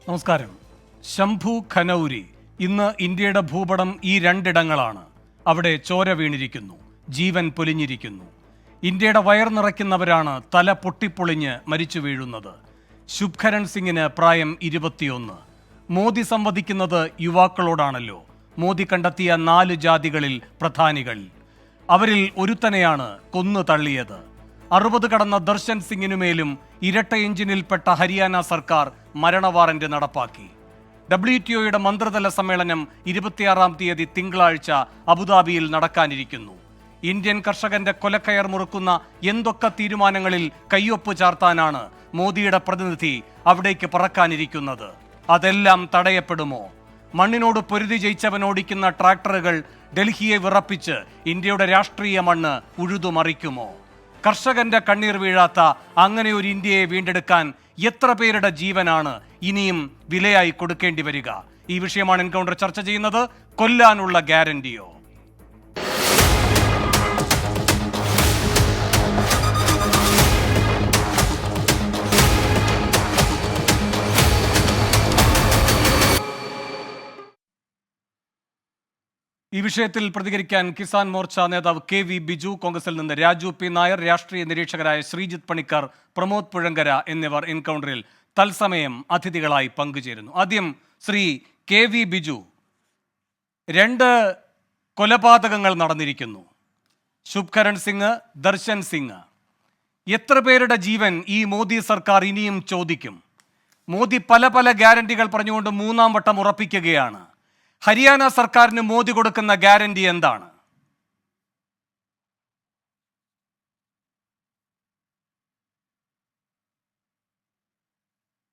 നമസ്കാരം. ശംഭു ഖനൌരി ഇന്ന് ഇന്ത്യയുടെ ഭൂപടം ഈ രണ്ടിടങ്ങളാണ്. അവിടെ ചോര വീണിരിക്കുന്നു, ജീവൻ പൊലിഞ്ഞിരിക്കുന്നു. ഇന്ത്യയുടെ വയർ നിറയ്ക്കുന്നവരാണ് തല പൊട്ടിപ്പൊളിഞ്ഞ് മരിച്ചു വീഴുന്നത്. ശുഭ്കരൺ സിംഗിന് പ്രായം 21. മോദി സംവദിക്കുന്നത് യുവാക്കളോടാണല്ലോ. മോദി കണ്ടെത്തിയ 4 ജാതികളിൽ പ്രധാനികൾ, അവരിൽ ഒരുത്തനെയാണ് കൊന്നു തള്ളിയത്. 60 കടന്ന ദർശൻ സിംഗിനുമേലും ഇരട്ട എഞ്ചിനിൽപ്പെട്ട ഹരിയാന സർക്കാർ മരണവാറന്റ് നടപ്പാക്കി. WTOയുടെ മന്ത്രിതല സമ്മേളനം 26-ാം തീയതി തിങ്കളാഴ്ച അബുദാബിയിൽ നടക്കാനിരിക്കുന്നു. ഇന്ത്യൻ കർഷകന്റെ കൊലക്കയർ മുറുക്കുന്ന എന്തൊക്കെ തീരുമാനങ്ങളിൽ കയ്യൊപ്പ് ചാർത്താനാണ് മോദിയുടെ പ്രതിനിധി അവിടേക്ക് പറക്കാനിരിക്കുന്നത്? അതെല്ലാം തടയപ്പെടുമോ? മണ്ണിനോട് പൊരുതി ജയിച്ചവനോടിക്കുന്ന ട്രാക്ടറുകൾ ഡൽഹിയെ വിറപ്പിച്ച് ഇന്ത്യയുടെ രാഷ്ട്രീയ മണ്ണ് ഉഴുതുമറിക്കുമോ? കർഷകന്റെ കണ്ണീർ വീഴാത്ത അങ്ങനെ ഒരു ഇന്ത്യയെ വീണ്ടെടുക്കാൻ എത്ര പേരുടെ ജീവനാണ് ഇനിയും വിലയായി കൊടുക്കേണ്ടി വരിക? ഈ വിഷയമാണ് എൻകൗണ്ടർ ചർച്ച ചെയ്യുന്നത്. കൊല്ലാനുള്ള ഗ്യാരണ്ടിയോ? ഈ വിഷയത്തിൽ പ്രതികരിക്കാൻ കിസാൻ മോർച്ച നേതാവ് KV ബിജു, കോൺഗ്രസിൽ നിന്ന് രാജു P നായർ, രാഷ്ട്രീയ നിരീക്ഷകരായ ശ്രീജിത്ത് പണിക്കർ, പ്രമോദ് പുഴങ്കര എന്നിവർ എൻകൗണ്ടറിൽ തത്സമയം അതിഥികളായി പങ്കുചേരുന്നു. ആദ്യം ശ്രീ KV ബിജു. 2 കൊലപാതകങ്ങൾ നടന്നിരിക്കുന്നു. ശുഭ്കരൺ സിംഗ്, ദർശൻ സിംഗ്. എത്ര പേരുടെ ജീവൻ ഈ മോദി സർക്കാർ ഇനിയും ചോദിക്കും? മോദി പല ഗ്യാരണ്ടികൾ പറഞ്ഞുകൊണ്ട് 3-ാം വട്ടം ഉറപ്പിക്കുകയാണ്. ഹരിയാന സർക്കാരിന് മോദി കൊടുക്കുന്ന ഗ്യാരണ്ടി എന്താണ്?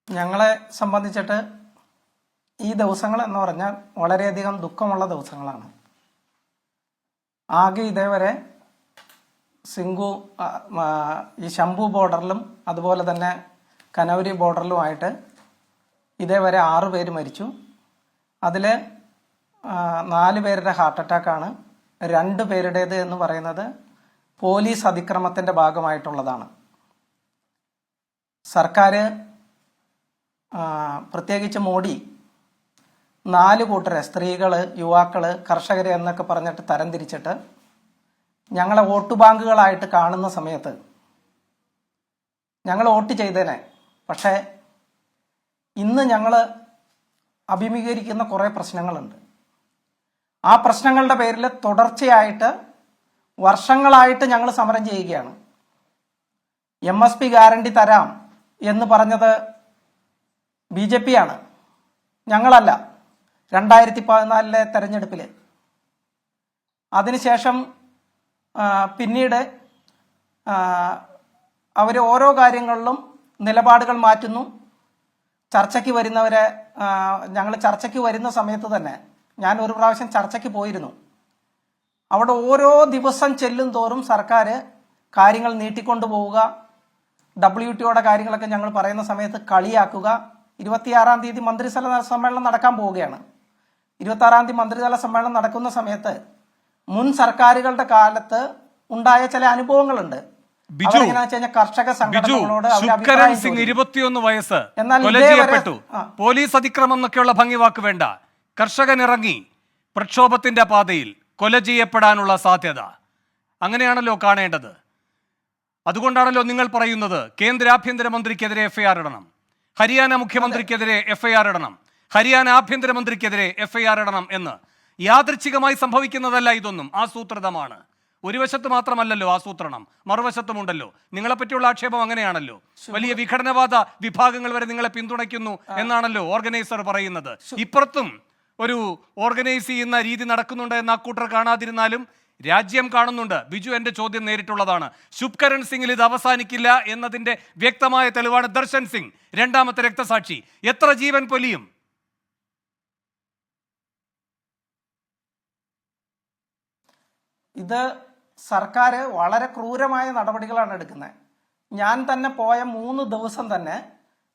ഞങ്ങളെ സംബന്ധിച്ചിട്ട് ഈ ദിവസങ്ങൾ എന്ന് പറഞ്ഞാൽ വളരെയധികം ദുഃഖമുള്ള ദിവസങ്ങളാണ്. ആകെ ഇതേവരെ ഈ ശംഭു ബോർഡറിലും അതുപോലെ തന്നെ കനൌരി ബോർഡറിലുമായിട്ട് ഇതേവരെ 6 പേര് മരിച്ചു. അതിൽ 4 പേരുടെ ഹാർട്ട് അറ്റാക്കാണ്. 2 പേരുടേത് എന്ന് പറയുന്നത് പോലീസ് അതിക്രമത്തിന്റെ ഭാഗമായിട്ടുള്ളതാണ്. സർക്കാർ, പ്രത്യേകിച്ച് മോഡി, 4 കൂട്ടരെ, സ്ത്രീകള്, യുവാക്കള്, കർഷകര് എന്നൊക്കെ പറഞ്ഞിട്ട് തരംതിരിച്ചിട്ട് ഞങ്ങളെ വോട്ട് ബാങ്കുകളായിട്ട് കാണുന്ന സമയത്ത് ഞങ്ങൾ വോട്ട് ചെയ്തേനെ. പക്ഷേ ഇന്ന് ഞങ്ങൾ അഭിമുഖീകരിക്കുന്ന കുറേ പ്രശ്നങ്ങളുണ്ട്. ആ പ്രശ്നങ്ങളുടെ പേരിൽ തുടർച്ചയായിട്ട് വർഷങ്ങളായിട്ട് ഞങ്ങൾ സമരം ചെയ്യുകയാണ്. MSP ഗ്യാരണ്ടി തരാം എന്ന് പറഞ്ഞത് BJP ആണ്, ഞങ്ങളല്ല. 2014 തെരഞ്ഞെടുപ്പിൽ അതിനുശേഷം പിന്നീട് അവർ ഓരോ കാര്യങ്ങളിലും നിലപാടുകൾ മാറ്റുന്നു. ചർച്ചയ്ക്ക് വരുന്നവരെ, ഞങ്ങൾ ചർച്ചയ്ക്ക് വരുന്ന സമയത്ത് തന്നെ ഞാൻ ഒരു പ്രാവശ്യം ചർച്ചയ്ക്ക് പോയിരുന്നു. അവിടെ ഓരോ ദിവസം ചെല്ലും തോറും സർക്കാർ കാര്യങ്ങൾ നീട്ടിക്കൊണ്ടു പോവുക, WTOയുടെ കാര്യങ്ങളൊക്കെ ഞങ്ങൾ പറയുന്ന സമയത്ത് കളിയാക്കുക. 26-ാം തീയതി മന്ത്രിതല സമ്മേളനം നടക്കാൻ പോവുകയാണ്. 26-ാം തീയതി മന്ത്രിതല സമ്മേളനം നടക്കുന്ന സമയത്ത് മുൻ സർക്കാരുകളുടെ കാലത്ത് ഉണ്ടായ ചില അനുഭവങ്ങളുണ്ട്. കർഷക സംഘടനകളോട് 21 വയസ്സ് കൊല ചെയ്യപ്പെട്ടു. പോലീസ് അതിക്രമം എന്നൊക്കെയുള്ള ഭംഗിവാക്ക് വേണ്ട. കർഷകൻ ഇറങ്ങി പ്രക്ഷോഭത്തിന്റെ പാതയിൽ, കൊല ചെയ്യപ്പെടാനുള്ള സാധ്യത. അങ്ങനെയാണല്ലോ കാണേണ്ടത്. അതുകൊണ്ടാണല്ലോ നിങ്ങൾ പറയുന്നത് കേന്ദ്ര ആഭ്യന്തരമന്ത്രിക്കെതിരെ FIR ഇടണം, ഹരിയാന മുഖ്യമന്ത്രിക്കെതിരെ FIR ഇടണം, ഹരിയാന ആഭ്യന്തരമന്ത്രിക്കെതിരെ FIR ഇടണം എന്ന്. യാദൃച്ഛികമായി സംഭവിക്കുന്നതല്ല ഇതൊന്നും, ആസൂത്രിതമാണ്. ഒരു വശത്ത് മാത്രമല്ലല്ലോ ആസൂത്രണം, മറുവശത്തുമുണ്ടല്ലോ. നിങ്ങളെപ്പറ്റിയുള്ള ആക്ഷേപം അങ്ങനെയാണല്ലോ. വലിയ വിഘടനവാദ വിഭാഗങ്ങൾ വരെ നിങ്ങളെ പിന്തുണയ്ക്കുന്നു എന്നാണല്ലോ ഓർഗനൈസർ പറയുന്നത്. ഇപ്പുറത്തും ഒരു ഓർഗനൈസ് ചെയ്യുന്ന രീതി നടക്കുന്നുണ്ട് എന്ന് അക്കൂട്ടർ കാണാതിരുന്നാലും രാജ്യം കാണുന്നുണ്ട്. ബിജു, എന്റെ ചോദ്യം നേരിട്ടുള്ളതാണ്. ശുഭ്കരൺ സിംഗിൽ ഇത് അവസാനിക്കില്ല എന്നതിന്റെ വ്യക്തമായ തെളിവാണ് ദർശൻ സിംഗ്, 2ാമത്തെ രക്തസാക്ഷി. എത്ര ജീവൻ പൊലിയും? ഇത് സർക്കാർ വളരെ ക്രൂരമായ നടപടികളാണ് എടുക്കുന്നത്. ഞാൻ തന്നെ പോയ 3 ദിവസം തന്നെ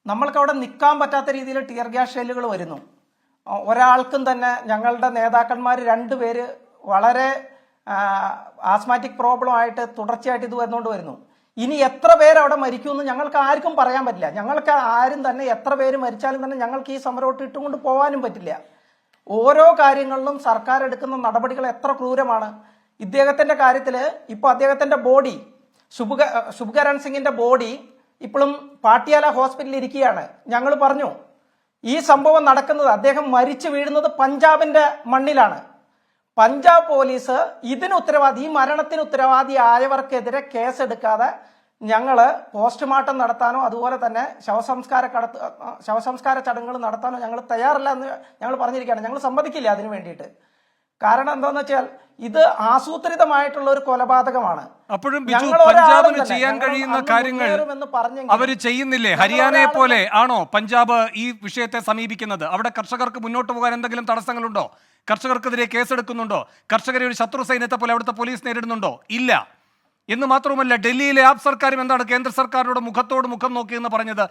നമ്മൾക്ക് അവിടെ നിൽക്കാൻ പറ്റാത്ത രീതിയിൽ ടിയർ ഗ്യാസ് ഷെല്ലുകൾ വരുന്നു. ഒരാൾക്കും തന്നെ, ഞങ്ങളുടെ നേതാക്കന്മാർ 2 പേര് വളരെ ആസ്മാറ്റിക് പ്രോബ്ലം ആയിട്ട് തുടർച്ചയായിട്ട് ഇത് വന്നുകൊണ്ട് വരുന്നു. ഇനി എത്ര പേര് അവിടെ മരിക്കുമെന്ന് ഞങ്ങൾക്ക് ആർക്കും പറയാൻ പറ്റില്ല. ഞങ്ങൾക്ക് ആരും തന്നെ എത്ര പേര് മരിച്ചാലും തന്നെ ഞങ്ങൾക്ക് ഈ സമരോട്ട് ഇട്ടുകൊണ്ട് പോകാനും പറ്റില്ല. ഓരോ കാര്യങ്ങളിലും സർക്കാർ എടുക്കുന്ന നടപടികൾ എത്ര ക്രൂരമാണ്. ഇദ്ദേഹത്തിന്റെ കാര്യത്തിൽ ഇപ്പൊ അദ്ദേഹത്തിന്റെ ബോഡി ശുഭകരൺ സിംഗിന്റെ ബോഡി ഇപ്പോഴും പാട്യാല ഹോസ്പിറ്റലിൽ ഇരിക്കുകയാണ്. ഞങ്ങൾ പറഞ്ഞു ഈ സംഭവം നടക്കുന്നത്, അദ്ദേഹം മരിച്ചു വീഴുന്നത് പഞ്ചാബിന്റെ മണ്ണിലാണ്. പഞ്ചാബ് പോലീസ് ഇതിന് ഉത്തരവാദി, ഈ മരണത്തിന് ഉത്തരവാദി ആയവർക്കെതിരെ കേസെടുക്കാതെ ഞങ്ങള് പോസ്റ്റ്മോർട്ടം നടത്താനോ അതുപോലെ തന്നെ ശവസംസ്കാര ചടങ്ങുകൾ നടത്താനോ ഞങ്ങൾ തയ്യാറല്ല എന്ന് ഞങ്ങൾ പറഞ്ഞിരിക്കുകയാണ്. ഞങ്ങൾ സമ്മതിക്കില്ല അതിനു വേണ്ടിയിട്ട്. കാരണം എന്താന്ന് വെച്ചാൽ ഇത് ആസൂത്രിതമായിട്ടുള്ള ഒരു കൊലപാതകമാണ്. അപ്പോഴും പഞ്ചാബിന് ചെയ്യാൻ കഴിയുന്ന കാര്യങ്ങൾ അവര് ചെയ്യുന്നില്ലേ? ഹരിയാനയെ പോലെ ആണോ പഞ്ചാബ് ഈ വിഷയത്തെ സമീപിക്കുന്നത്? അവിടെ കർഷകർക്ക് മുന്നോട്ട് പോകാൻ എന്തെങ്കിലും തടസ്സങ്ങളുണ്ടോ? കർഷകർക്കെതിരെ കേസെടുക്കുന്നുണ്ടോ? കർഷകരെ ഒരു ശത്രു സൈന്യത്തെ പോലെ അവിടുത്തെ പോലീസ് നേരിടുന്നുണ്ടോ? ഇല്ല. എന്ന് മാത്രമല്ല, ഡൽഹിയിലെ ആപ് സർക്കാരും എന്താണ് കേന്ദ്ര സർക്കാരിനോട് മുഖത്തോട് മുഖം നോക്കിയെന്ന് പറഞ്ഞത്?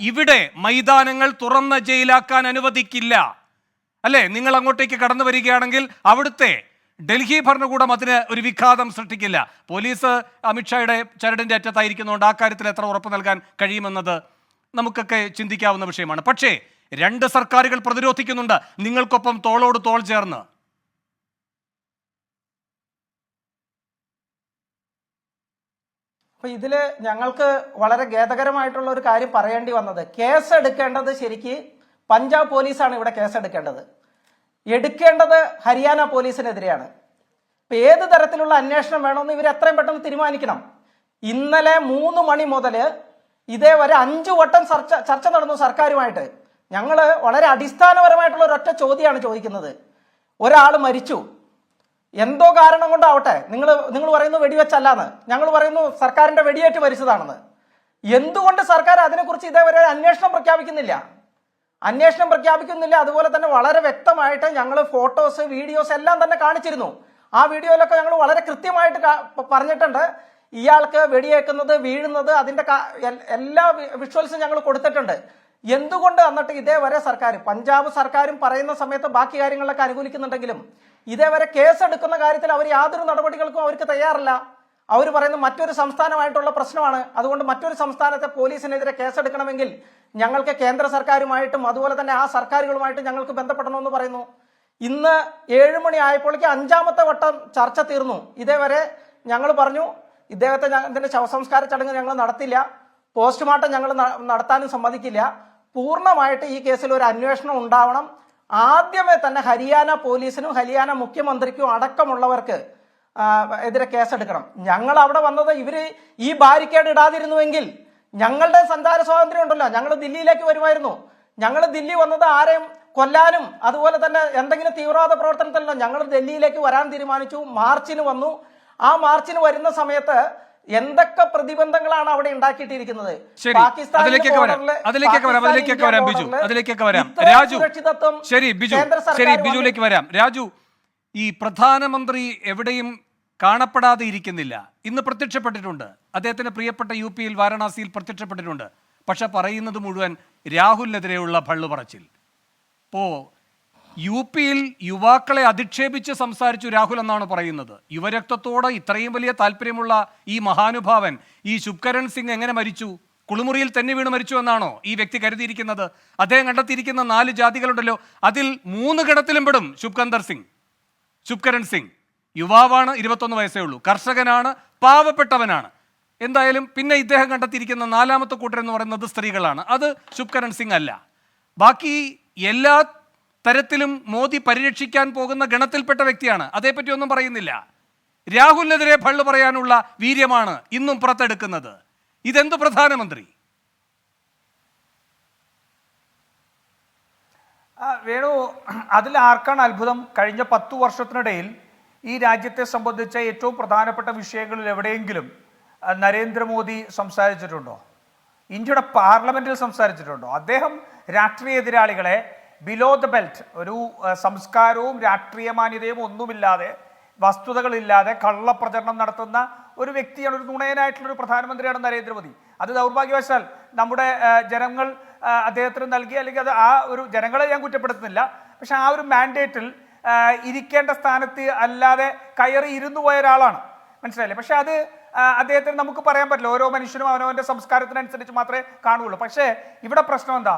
ഇവിടെ മൈതാനങ്ങൾ തുറന്ന ജയിലാക്കാൻ അനുവദിക്കില്ല. അല്ലെ, നിങ്ങൾ അങ്ങോട്ടേക്ക് കടന്നു വരികയാണെങ്കിൽ അവിടുത്തെ ഡൽഹി ഭരണകൂടം അതിന് ഒരു വിഘാതം സൃഷ്ടിക്കില്ല. പോലീസ് അമിത്ഷായുടെ ചരടിന്റെ അറ്റത്തായിരിക്കുന്നതുകൊണ്ട് ആ കാര്യത്തിൽ എത്ര ഉറപ്പ് നൽകാൻ കഴിയുമെന്നത് നമുക്കൊക്കെ ചിന്തിക്കാവുന്ന വിഷയമാണ്. പക്ഷേ രണ്ട് സർക്കാരുകൾ പ്രതിരോധിക്കുന്നുണ്ട് നിങ്ങൾക്കൊപ്പം തോളോട് തോൾ ചേർന്ന്. അപ്പൊ ഇതില് ഞങ്ങൾക്ക് വളരെ ഖേദകരമായിട്ടുള്ള ഒരു കാര്യം പറയേണ്ടി വന്നത്, കേസെടുക്കേണ്ടത് ശരിക്ക് പഞ്ചാബ് പോലീസാണ് ഇവിടെ കേസെടുക്കേണ്ടത്. എടുക്കേണ്ടത് ഹരിയാന പോലീസിനെതിരെയാണ്. ഇപ്പൊ ഏത് തരത്തിലുള്ള അന്വേഷണം വേണമെന്ന് ഇവർ എത്രയും പെട്ടെന്ന് തീരുമാനിക്കണം. ഇന്നലെ 3 മണി മുതൽ ഇതേവരെ 5 വട്ടം ചർച്ച നടന്നു സർക്കാരുമായിട്ട്. ഞങ്ങള് വളരെ അടിസ്ഥാനപരമായിട്ടുള്ള ഒരൊറ്റ ചോദ്യമാണ് ചോദിക്കുന്നത്. ഒരാൾ മരിച്ചു, എന്തോ കാരണം കൊണ്ടാവട്ടെ, നിങ്ങൾ പറയുന്നു വെടിവെച്ചല്ലാന്ന്, ഞങ്ങൾ പറയുന്നു സർക്കാരിന്റെ വെടിയേറ്റ് മരിച്ചതാണെന്ന്. എന്തുകൊണ്ട് സർക്കാർ അതിനെക്കുറിച്ച് ഇതേവരെ അന്വേഷണം പ്രഖ്യാപിക്കുന്നില്ല? അതുപോലെ തന്നെ വളരെ വ്യക്തമായിട്ട് ഞങ്ങൾ ഫോട്ടോസ് വീഡിയോസ് എല്ലാം തന്നെ കാണിച്ചിരുന്നു. ആ വീഡിയോയിലൊക്കെ ഞങ്ങൾ വളരെ കൃത്യമായിട്ട് പറഞ്ഞിട്ടുണ്ട്. ഇയാൾക്ക് വെടിയേക്കുന്നത്, വീഴുന്നത്, അതിന്റെ എല്ലാ വിഷ്വൽസും ഞങ്ങൾ കൊടുത്തിട്ടുണ്ട്. എന്തുകൊണ്ട് എന്നിട്ട് ഇതേവരെ സർക്കാർ, പഞ്ചാബ് സർക്കാരും പറയുന്ന സമയത്ത് ബാക്കി കാര്യങ്ങളിലൊക്കെ അനുകൂലിക്കുന്നുണ്ടെങ്കിലും ഇതേവരെ കേസെടുക്കുന്ന കാര്യത്തിൽ അവർ യാതൊരു നടപടികൾക്കും അവർക്ക് തയ്യാറല്ല. അവർ പറയുന്നത് മറ്റൊരു സംസ്ഥാനമായിട്ടുള്ള പ്രശ്നമാണ്, അതുകൊണ്ട് മറ്റൊരു സംസ്ഥാനത്തെ പോലീസിനെതിരെ കേസെടുക്കണമെങ്കിൽ ഞങ്ങൾക്ക് കേന്ദ്ര സർക്കാരുമായിട്ടും അതുപോലെ തന്നെ ആ സർക്കാരുകളുമായിട്ടും ഞങ്ങൾക്ക് ബന്ധപ്പെടണമെന്ന് പറയുന്നു. ഇന്ന് 7 മണി ആയപ്പോഴേക്ക് 5ാമത്തെ വട്ടം ചർച്ച തീർന്നു. ഇതേവരെ ഞങ്ങൾ പറഞ്ഞു ഇതിന്റെ ശവസംസ്കാര ചടങ്ങ് ഞങ്ങൾ നടത്തില്ല, പോസ്റ്റ്മോർട്ടം ഞങ്ങൾ നടത്താനും സമ്മതിക്കില്ല, പൂർണ്ണമായിട്ട് ഈ കേസിൽ ഒരു അന്വേഷണം ഉണ്ടാവണം. ആദ്യമേ തന്നെ ഹരിയാന പോലീസിനും ഹരിയാന മുഖ്യമന്ത്രിക്കും അടക്കമുള്ളവർക്ക് എതിരെ കേസെടുക്കണം. ഞങ്ങൾ അവിടെ വന്നത് ഇവര് ഈ ബാരിക്കേഡ് ഇടാതിരുന്നുവെങ്കിൽ ഞങ്ങളുടെ സഞ്ചാര സ്വാതന്ത്ര്യം ഉണ്ടല്ലോ, ഞങ്ങൾ ദില്ലിയിലേക്ക് വരുമായിരുന്നു. ഞങ്ങൾ ദില്ലി വന്നത് ആരെയും കൊല്ലാനും അതുപോലെ തന്നെ എന്തെങ്കിലും തീവ്രവാദ പ്രവർത്തനത്തിലല്ലോ. ഞങ്ങൾ ഡൽഹിയിലേക്ക് വരാൻ തീരുമാനിച്ചു, മാർച്ചിന് വന്നു. ആ മാർച്ചിന് വരുന്ന സമയത്ത് എന്തൊക്കെ പ്രതിബന്ധങ്ങളാണ് അവിടെ ഉണ്ടാക്കിയിട്ടിരിക്കുന്നത്. ബിജുവിലേക്ക് വരാം. രാജു, ഈ പ്രധാനമന്ത്രി എവിടെയും കാണപ്പെടാതെ ഇരിക്കുന്നില്ല. ഇന്ന് പ്രത്യക്ഷപ്പെട്ടിട്ടുണ്ട്, അദ്ദേഹത്തിന് പ്രിയപ്പെട്ട UP-യിൽ വാരണാസിയിൽ പ്രത്യക്ഷപ്പെട്ടിട്ടുണ്ട്. പക്ഷെ പറയുന്നത് മുഴുവൻ രാഹുലിനെതിരെയുള്ള ഭള്ളുപറച്ചിൽ. ഇപ്പോ UP-യിൽ യുവാക്കളെ അധിക്ഷേപിച്ച് സംസാരിച്ചു രാഹുൽ എന്നാണ് പറയുന്നത്. യുവരക്തത്തോട് ഇത്രയും വലിയ താല്പര്യമുള്ള ഈ മഹാനുഭാവൻ, ഈ ശുഭ്കരൺ സിംഗ് എങ്ങനെ മരിച്ചു? കുളിമുറിയിൽ തന്നെ വീണ് മരിച്ചു എന്നാണോ ഈ വ്യക്തി കരുതിയിരിക്കുന്നത്? അദ്ദേഹം കണ്ടെത്തിയിരിക്കുന്ന 4 ജാതികളുണ്ടല്ലോ, അതിൽ 3 ഗണത്തിലും പെടും ശുഭ്കരൺ സിംഗ്. യുവാവാണ്, 21 വയസ്സേ ഉള്ളൂ, കർഷകനാണ്, പാവപ്പെട്ടവനാണ്. എന്തായാലും പിന്നെ ഇദ്ദേഹം കണ്ടെത്തിയിരിക്കുന്ന 4ാമത്തെ കൂട്ടർ എന്ന് പറയുന്നത് സ്ത്രീകളാണ്. അത് ശുഭ്കരൺ സിംഗ് അല്ല. ബാക്കി എല്ലാ തരത്തിലും മോദി പരിരക്ഷിക്കാൻ പോകുന്ന ഗണത്തിൽപ്പെട്ട വ്യക്തിയാണ്. അതേപ്പറ്റി ഒന്നും പറയുന്നില്ല. രാഹുലിനെതിരെ ഭള്ളു പറയാനുള്ള വീര്യമാണ് ഇന്നും പുറത്തെടുക്കുന്നത്. ഇതെന്ത് പ്രധാനമന്ത്രി? വേണു, അതിൽ ആർക്കാണ് അത്ഭുതം? കഴിഞ്ഞ 10 വർഷത്തിനിടയിൽ ഈ രാജ്യത്തെ സംബന്ധിച്ച ഏറ്റവും പ്രധാനപ്പെട്ട വിഷയങ്ങളിൽ എവിടെയെങ്കിലും നരേന്ദ്രമോദി സംസാരിച്ചിട്ടുണ്ടോ? ഇന്ത്യയുടെ പാർലമെന്റിൽ സംസാരിച്ചിട്ടുണ്ടോ? അദ്ദേഹം രാഷ്ട്രീയ എതിരാളികളെ ബിലോ ദ ബെൽറ്റ്, ഒരു സംസ്കാരവും രാഷ്ട്രീയ മാന്യതയും ഒന്നുമില്ലാതെ, വസ്തുതകളില്ലാതെ കള്ളപ്രചരണം നടത്തുന്ന ഒരു വ്യക്തിയാണ്, ഒരു നുണയനായിട്ടുള്ളൊരു പ്രധാനമന്ത്രിയാണ് നരേന്ദ്രമോദി. അത് ദൗർഭാഗ്യവശാൽ നമ്മുടെ ജനങ്ങൾ അദ്ദേഹത്തിന് നൽകി, അല്ലെങ്കിൽ അത് ആ ഒരു ജനങ്ങളെ ഞാൻ കുറ്റപ്പെടുത്തുന്നില്ല, പക്ഷെ ആ ഒരു മാൻഡേറ്റിൽ ഇരിക്കേണ്ട സ്ഥാനത്ത് അല്ലാതെ കയറി ഇരുന്നു പോയ ഒരാളാണ്, മനസ്സിലായില്ലേ? പക്ഷെ അത് അദ്ദേഹത്തിന് നമുക്ക് പറയാൻ പറ്റില്ല. ഓരോ മനുഷ്യനും അവനവൻ്റെ സംസ്കാരത്തിനനുസരിച്ച് മാത്രമേ കാണുകയുള്ളൂ. പക്ഷേ ഇവിടെ പ്രശ്നം എന്താ?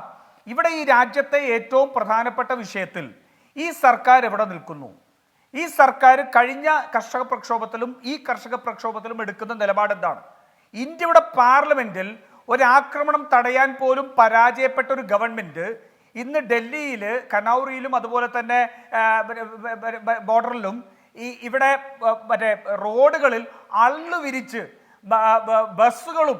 ഇവിടെ ഈ രാജ്യത്തെ ഏറ്റവും പ്രധാനപ്പെട്ട വിഷയത്തിൽ ഈ സർക്കാർ എവിടെ നിൽക്കുന്നു? ഈ സർക്കാർ കഴിഞ്ഞ കർഷക പ്രക്ഷോഭത്തിലും ഈ കർഷക പ്രക്ഷോഭത്തിലും എടുക്കുന്ന നിലപാട് എന്താണ്? ഇന്ത്യയുടെ പാർലമെന്റിൽ ഒരാക്രമണം തടയാൻ പോലും പരാജയപ്പെട്ട ഒരു ഗവൺമെന്റ് ഇന്ന് ഡൽഹിയിൽ, കനൌറിയിലും അതുപോലെ തന്നെ ബോർഡറിലും ഇവിടെ മറ്റേ റോഡുകളിൽ അള്ളു വിരിച്ച് ബസ്സുകളും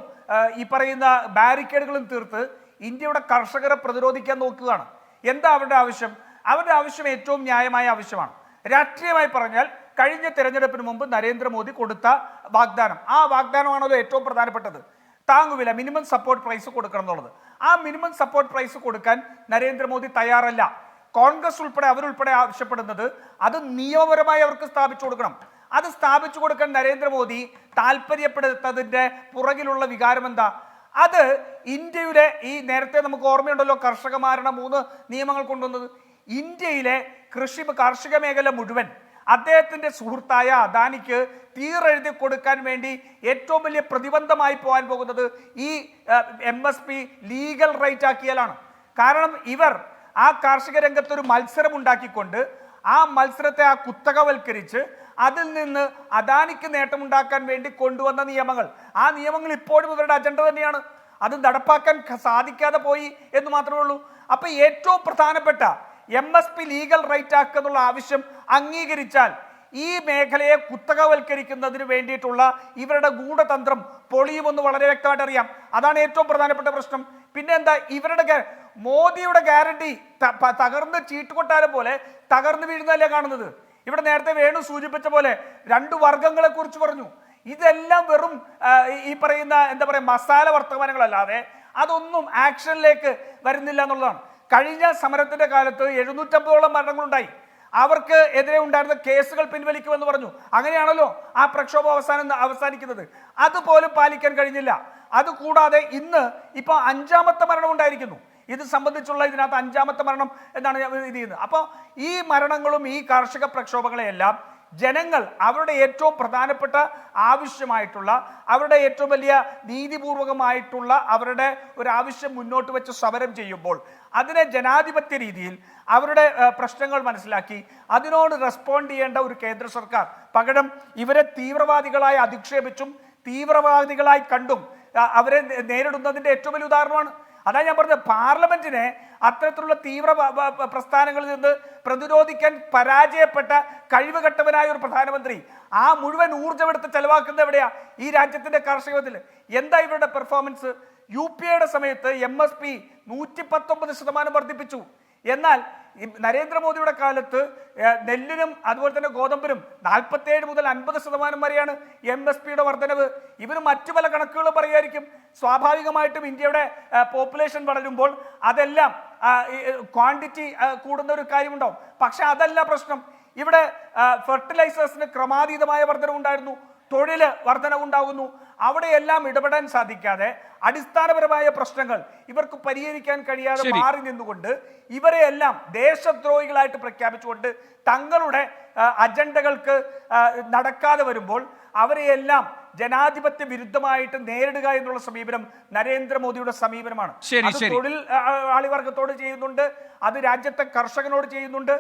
ഈ പറയുന്ന ബാരിക്കേഡുകളും തീർത്ത് ഇന്ത്യയുടെ കർഷകരെ പ്രതിരോധിക്കാൻ നോക്കുകയാണ്. എന്താ അവരുടെ ആവശ്യം? അവരുടെ ആവശ്യം ഏറ്റവും ന്യായമായ ആവശ്യമാണ്. രാഷ്ട്രീയമായി പറഞ്ഞാൽ കഴിഞ്ഞ തെരഞ്ഞെടുപ്പിന് മുമ്പ് നരേന്ദ്രമോദി കൊടുത്ത വാഗ്ദാനം, ആ വാഗ്ദാനമാണല്ലോ ഏറ്റവും പ്രധാനപ്പെട്ടത്. താങ്ങുവില, മിനിമം സപ്പോർട്ട് പ്രൈസ് കൊടുക്കണം എന്നുള്ളത്. ആ മിനിമം സപ്പോർട്ട് പ്രൈസ് കൊടുക്കാൻ നരേന്ദ്രമോദി തയ്യാറല്ല. കോൺഗ്രസ് ഉൾപ്പെടെ അവരുൾപ്പെടെ ആവശ്യപ്പെടുന്നത് അത് നിയമപരമായി അവർക്ക് സ്ഥാപിച്ചു കൊടുക്കണം. അത് സ്ഥാപിച്ചു കൊടുക്കാൻ നരേന്ദ്രമോദി താല്പര്യപ്പെടുത്തതിൻ്റെ പുറകിലുള്ള വികാരം എന്താ? അത് ഇന്ത്യയുടെ ഈ നേരത്തെ നമുക്ക് ഓർമ്മയുണ്ടല്ലോ കർഷക മാരണ 3 നിയമങ്ങൾ കൊണ്ടുവന്നത്. ഇന്ത്യയിലെ കാർഷിക മേഖല മുഴുവൻ അദ്ദേഹത്തിന്റെ സുഹൃത്തായ അദാനിക്ക് തീരെഴുതി കൊടുക്കാൻ വേണ്ടി ഏറ്റവും വലിയ പ്രതിബന്ധമായി പോകാൻ പോകുന്നത് ഈ MSP ലീഗൽ റൈറ്റ് ആക്കിയാലാണ്. കാരണം ഇവർ ആ കാർഷിക രംഗത്തൊരു മത്സരം ഉണ്ടാക്കിക്കൊണ്ട് ആ മത്സരത്തെ ആ കുത്തകവൽക്കരിച്ച് അതിൽ നിന്ന് അദാനിക്ക് നേട്ടമുണ്ടാക്കാൻ വേണ്ടി കൊണ്ടുവന്ന നിയമങ്ങൾ, ആ നിയമങ്ങൾ ഇപ്പോഴും ഇവരുടെ അജണ്ട തന്നെയാണ്. അത് നടപ്പാക്കാൻ സാധിക്കാതെ പോയി എന്ന് മാത്രമേ ഉള്ളൂ. അപ്പൊ ഏറ്റവും പ്രധാനപ്പെട്ട MSP ലീഗൽ റൈറ്റ് ആക്കുക എന്നുള്ള ആവശ്യം അംഗീകരിച്ചാൽ ഈ മേഖലയെ കുത്തകവൽക്കരിക്കുന്നതിന് വേണ്ടിയിട്ടുള്ള ഇവരുടെ ഗൂഢതന്ത്രം പൊളിയുമെന്ന് വളരെ വ്യക്തമായിട്ട് അറിയാം. അതാണ് ഏറ്റവും പ്രധാനപ്പെട്ട പ്രശ്നം. പിന്നെ എന്താ? ഇവരുടെ മോദിയുടെ ഗ്യാരണ്ടി തകർന്ന് ചീട്ടുകൊട്ടാരം പോലെ തകർന്നു വീഴുന്നതല്ലേ കാണുന്നത്. ഇവിടെ നേരത്തെ വേണു സൂചിപ്പിച്ച പോലെ 2 വർഗങ്ങളെ കുറിച്ച് പറഞ്ഞു. ഇതെല്ലാം വെറും ഈ പറയുന്ന എന്താ പറയുക മസാല വർത്തമാനങ്ങളല്ലാതെ അതൊന്നും ആക്ഷനിലേക്ക് വരുന്നില്ല എന്നുള്ളതാണ്. കഴിഞ്ഞ സമരത്തിന്റെ കാലത്ത് 750ഓളം മരണങ്ങളുണ്ടായി. അവർക്ക് എതിരെ ഉണ്ടായിരുന്ന കേസുകൾ പിൻവലിക്കുമെന്ന് പറഞ്ഞു. അങ്ങനെയാണല്ലോ ആ പ്രക്ഷോഭം അവസാനിക്കുന്നത്. അതുപോലും പാലിക്കാൻ കഴിഞ്ഞില്ല. അതുകൂടാതെ ഇന്ന് ഇപ്പൊ 5ാമത്തെ മരണം ഉണ്ടായിരിക്കുന്നു. ഇത് സംബന്ധിച്ചുള്ള ഇതിനകത്ത് 5ാമത്തെ മരണം എന്നാണ് ഇത് ചെയ്യുന്നത്. അപ്പോൾ ഈ മരണങ്ങളും ഈ കാർഷിക പ്രക്ഷോഭങ്ങളെയെല്ലാം ജനങ്ങൾ അവരുടെ ഏറ്റവും പ്രധാനപ്പെട്ട ആവശ്യമായിട്ടുള്ള, അവരുടെ ഏറ്റവും വലിയ നീതിപൂർവകമായിട്ടുള്ള അവരുടെ ഒരു ആവശ്യം മുന്നോട്ട് വെച്ച് സമരം ചെയ്യുമ്പോൾ അതിനെ ജനാധിപത്യ രീതിയിൽ അവരുടെ പ്രശ്നങ്ങൾ മനസ്സിലാക്കി അതിനോട് റെസ്പോണ്ട് ചെയ്യേണ്ട ഒരു കേന്ദ്ര സർക്കാർ പകരം ഇവരെ തീവ്രവാദികളായി അധിക്ഷേപിച്ചും തീവ്രവാദികളായി കണ്ടും അവരെ നേരിടുന്നതിൻ്റെ ഏറ്റവും വലിയ ഉദാഹരണമാണ്. അതാണ് ഞാൻ പറഞ്ഞത്, പാർലമെന്റിനെ അത്തരത്തിലുള്ള തീവ്ര പ്രസ്ഥാനങ്ങളിൽ നിന്ന് പ്രതിരോധിക്കാൻ പരാജയപ്പെട്ട കഴിവുകെട്ടവനായ ഒരു പ്രധാനമന്ത്രി ആ മുഴുവൻ ഊർജ്ജമെടുത്ത് ചെലവാക്കുന്നത് എവിടെയാ? ഈ രാജ്യത്തിന്റെ കാർഷികത്തിൽ. എന്താ ഇവരുടെ പെർഫോമൻസ്? UPA സമയത്ത് MSP 119% വർദ്ധിപ്പിച്ചു. എന്നാൽ നരേന്ദ്രമോദിയുടെ കാലത്ത് നെല്ലിനും അതുപോലെ തന്നെ ഗോതമ്പിനും 47 മുതൽ 50% വരെയാണ് MSPയുടെ വർധനവ്. ഇവർ മറ്റു പല കണക്കുകൾ പറയുമായിരിക്കും. സ്വാഭാവികമായിട്ടും ഇന്ത്യയുടെ പോപ്പുലേഷൻ വളരുമ്പോൾ അതെല്ലാം ക്വാണ്ടിറ്റി കൂടുന്ന ഒരു കാര്യമുണ്ടാവും. പക്ഷെ അതല്ല പ്രശ്നം. ഇവിടെ ഫെർട്ടിലൈസേഴ്സിന് ക്രമാതീതമായ വർധനവുണ്ടായിരുന്നു, തൊഴിൽ വർധനവുണ്ടാകുന്നു. അവിടെയെല്ലാം ഇടപെടാൻ സാധിക്കാതെ അടിസ്ഥാനപരമായ പ്രശ്നങ്ങൾ ഇവർക്ക് പരിഹരിക്കാൻ കഴിയാതെ മാറി നിന്നുകൊണ്ട് ഇവരെയെല്ലാം ദേശദ്രോഹികളായിട്ട് പ്രഖ്യാപിച്ചുകൊണ്ട് തങ്ങളുടെ അജണ്ടകൾക്ക് നടക്കാതെ വരുമ്പോൾ അവരെയെല്ലാം ജനാധിപത്യ വിരുദ്ധമായിട്ട് നേരിടുക എന്നുള്ള സമീപനം നരേന്ദ്രമോദിയുടെ സമീപനമാണ്. തൊഴിൽ ആളിവർഗത്തോട് ചെയ്യുന്നുണ്ട്, അത് രാജ്യത്തെ കർഷകനോട് ചെയ്യുന്നുണ്ട്,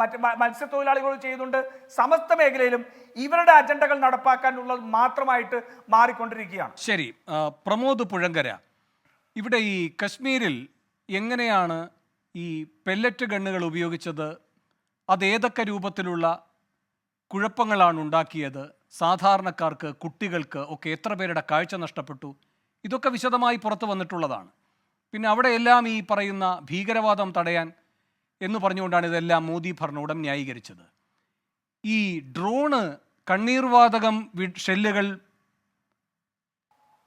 മറ്റ് മത്സ്യത്തൊഴിലാളികളോട് ചെയ്യുന്നുണ്ട്. സമസ്ത മേഖലയിലും ഇവരുടെ അജണ്ടകൾ നടപ്പാക്കാനുള്ളത് മാത്രമായിട്ട് മാറിക്കൊണ്ടിരിക്കുകയാണ്. ശരി, പ്രമോദ് പുഴങ്കര, ഇവിടെ ഈ കശ്മീരിൽ എങ്ങനെയാണ് ഈ പെല്ലറ്റ് ഗണ്ണുകൾ ഉപയോഗിച്ചത്? അതേതൊക്കെ രൂപത്തിലുള്ള കുഴപ്പങ്ങളാണ് ഉണ്ടാക്കിയത്? സാധാരണക്കാർക്ക്, കുട്ടികൾക്ക് ഒക്കെ എത്ര പേരുടെ കാഴ്ച നഷ്ടപ്പെട്ടു? ഇതൊക്കെ വിശദമായി പുറത്തു വന്നിട്ടുള്ളതാണ്. പിന്നെ അവിടെയെല്ലാം ഈ പറയുന്ന ഭീകരവാദം തടയാൻ എന്ന് പറഞ്ഞുകൊണ്ടാണ് ഇതെല്ലാം മോദി ഭരണകൂടം ന്യായീകരിച്ചത്. ഈ ഡ്രോണ് കണ്ണീർവാതകം ഷെല്ലുകൾ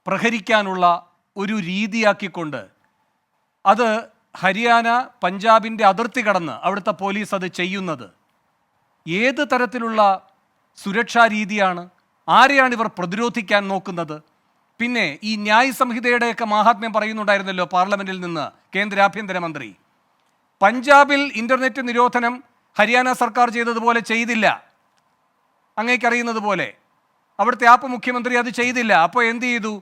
പ്രഹരിക്കാനുള്ള ഒരു രീതിയാക്കിക്കൊണ്ട് അത് ഹരിയാന, പഞ്ചാബിൻ്റെ അതിർത്തി കടന്ന് അവിടുത്തെ പോലീസ് അത് ചെയ്യുന്നത് ഏത് തരത്തിലുള്ള സുരക്ഷാ രീതിയാണ്? ആരെയാണ് ഇവർ പ്രതിരോധിക്കാൻ നോക്കുന്നത്? പിന്നെ ഈ ന്യായ സംഹിതയുടെയൊക്കെ മാഹാത്മ്യം പറയുന്നുണ്ടായിരുന്നല്ലോ പാർലമെന്റിൽ നിന്ന് കേന്ദ്ര ആഭ്യന്തരമന്ത്രി. പഞ്ചാബിൽ ഇന്റർനെറ്റ് നിരോധനം ഹരിയാന സർക്കാർ ചെയ്തതുപോലെ ചെയ്തില്ല, അങ്ങേക്കറിയുന്നത് പോലെ. അവിടുത്തെ ആപ്പ് മുഖ്യമന്ത്രി അത് ചെയ്തില്ല. അപ്പോൾ എന്ത് ചെയ്തു?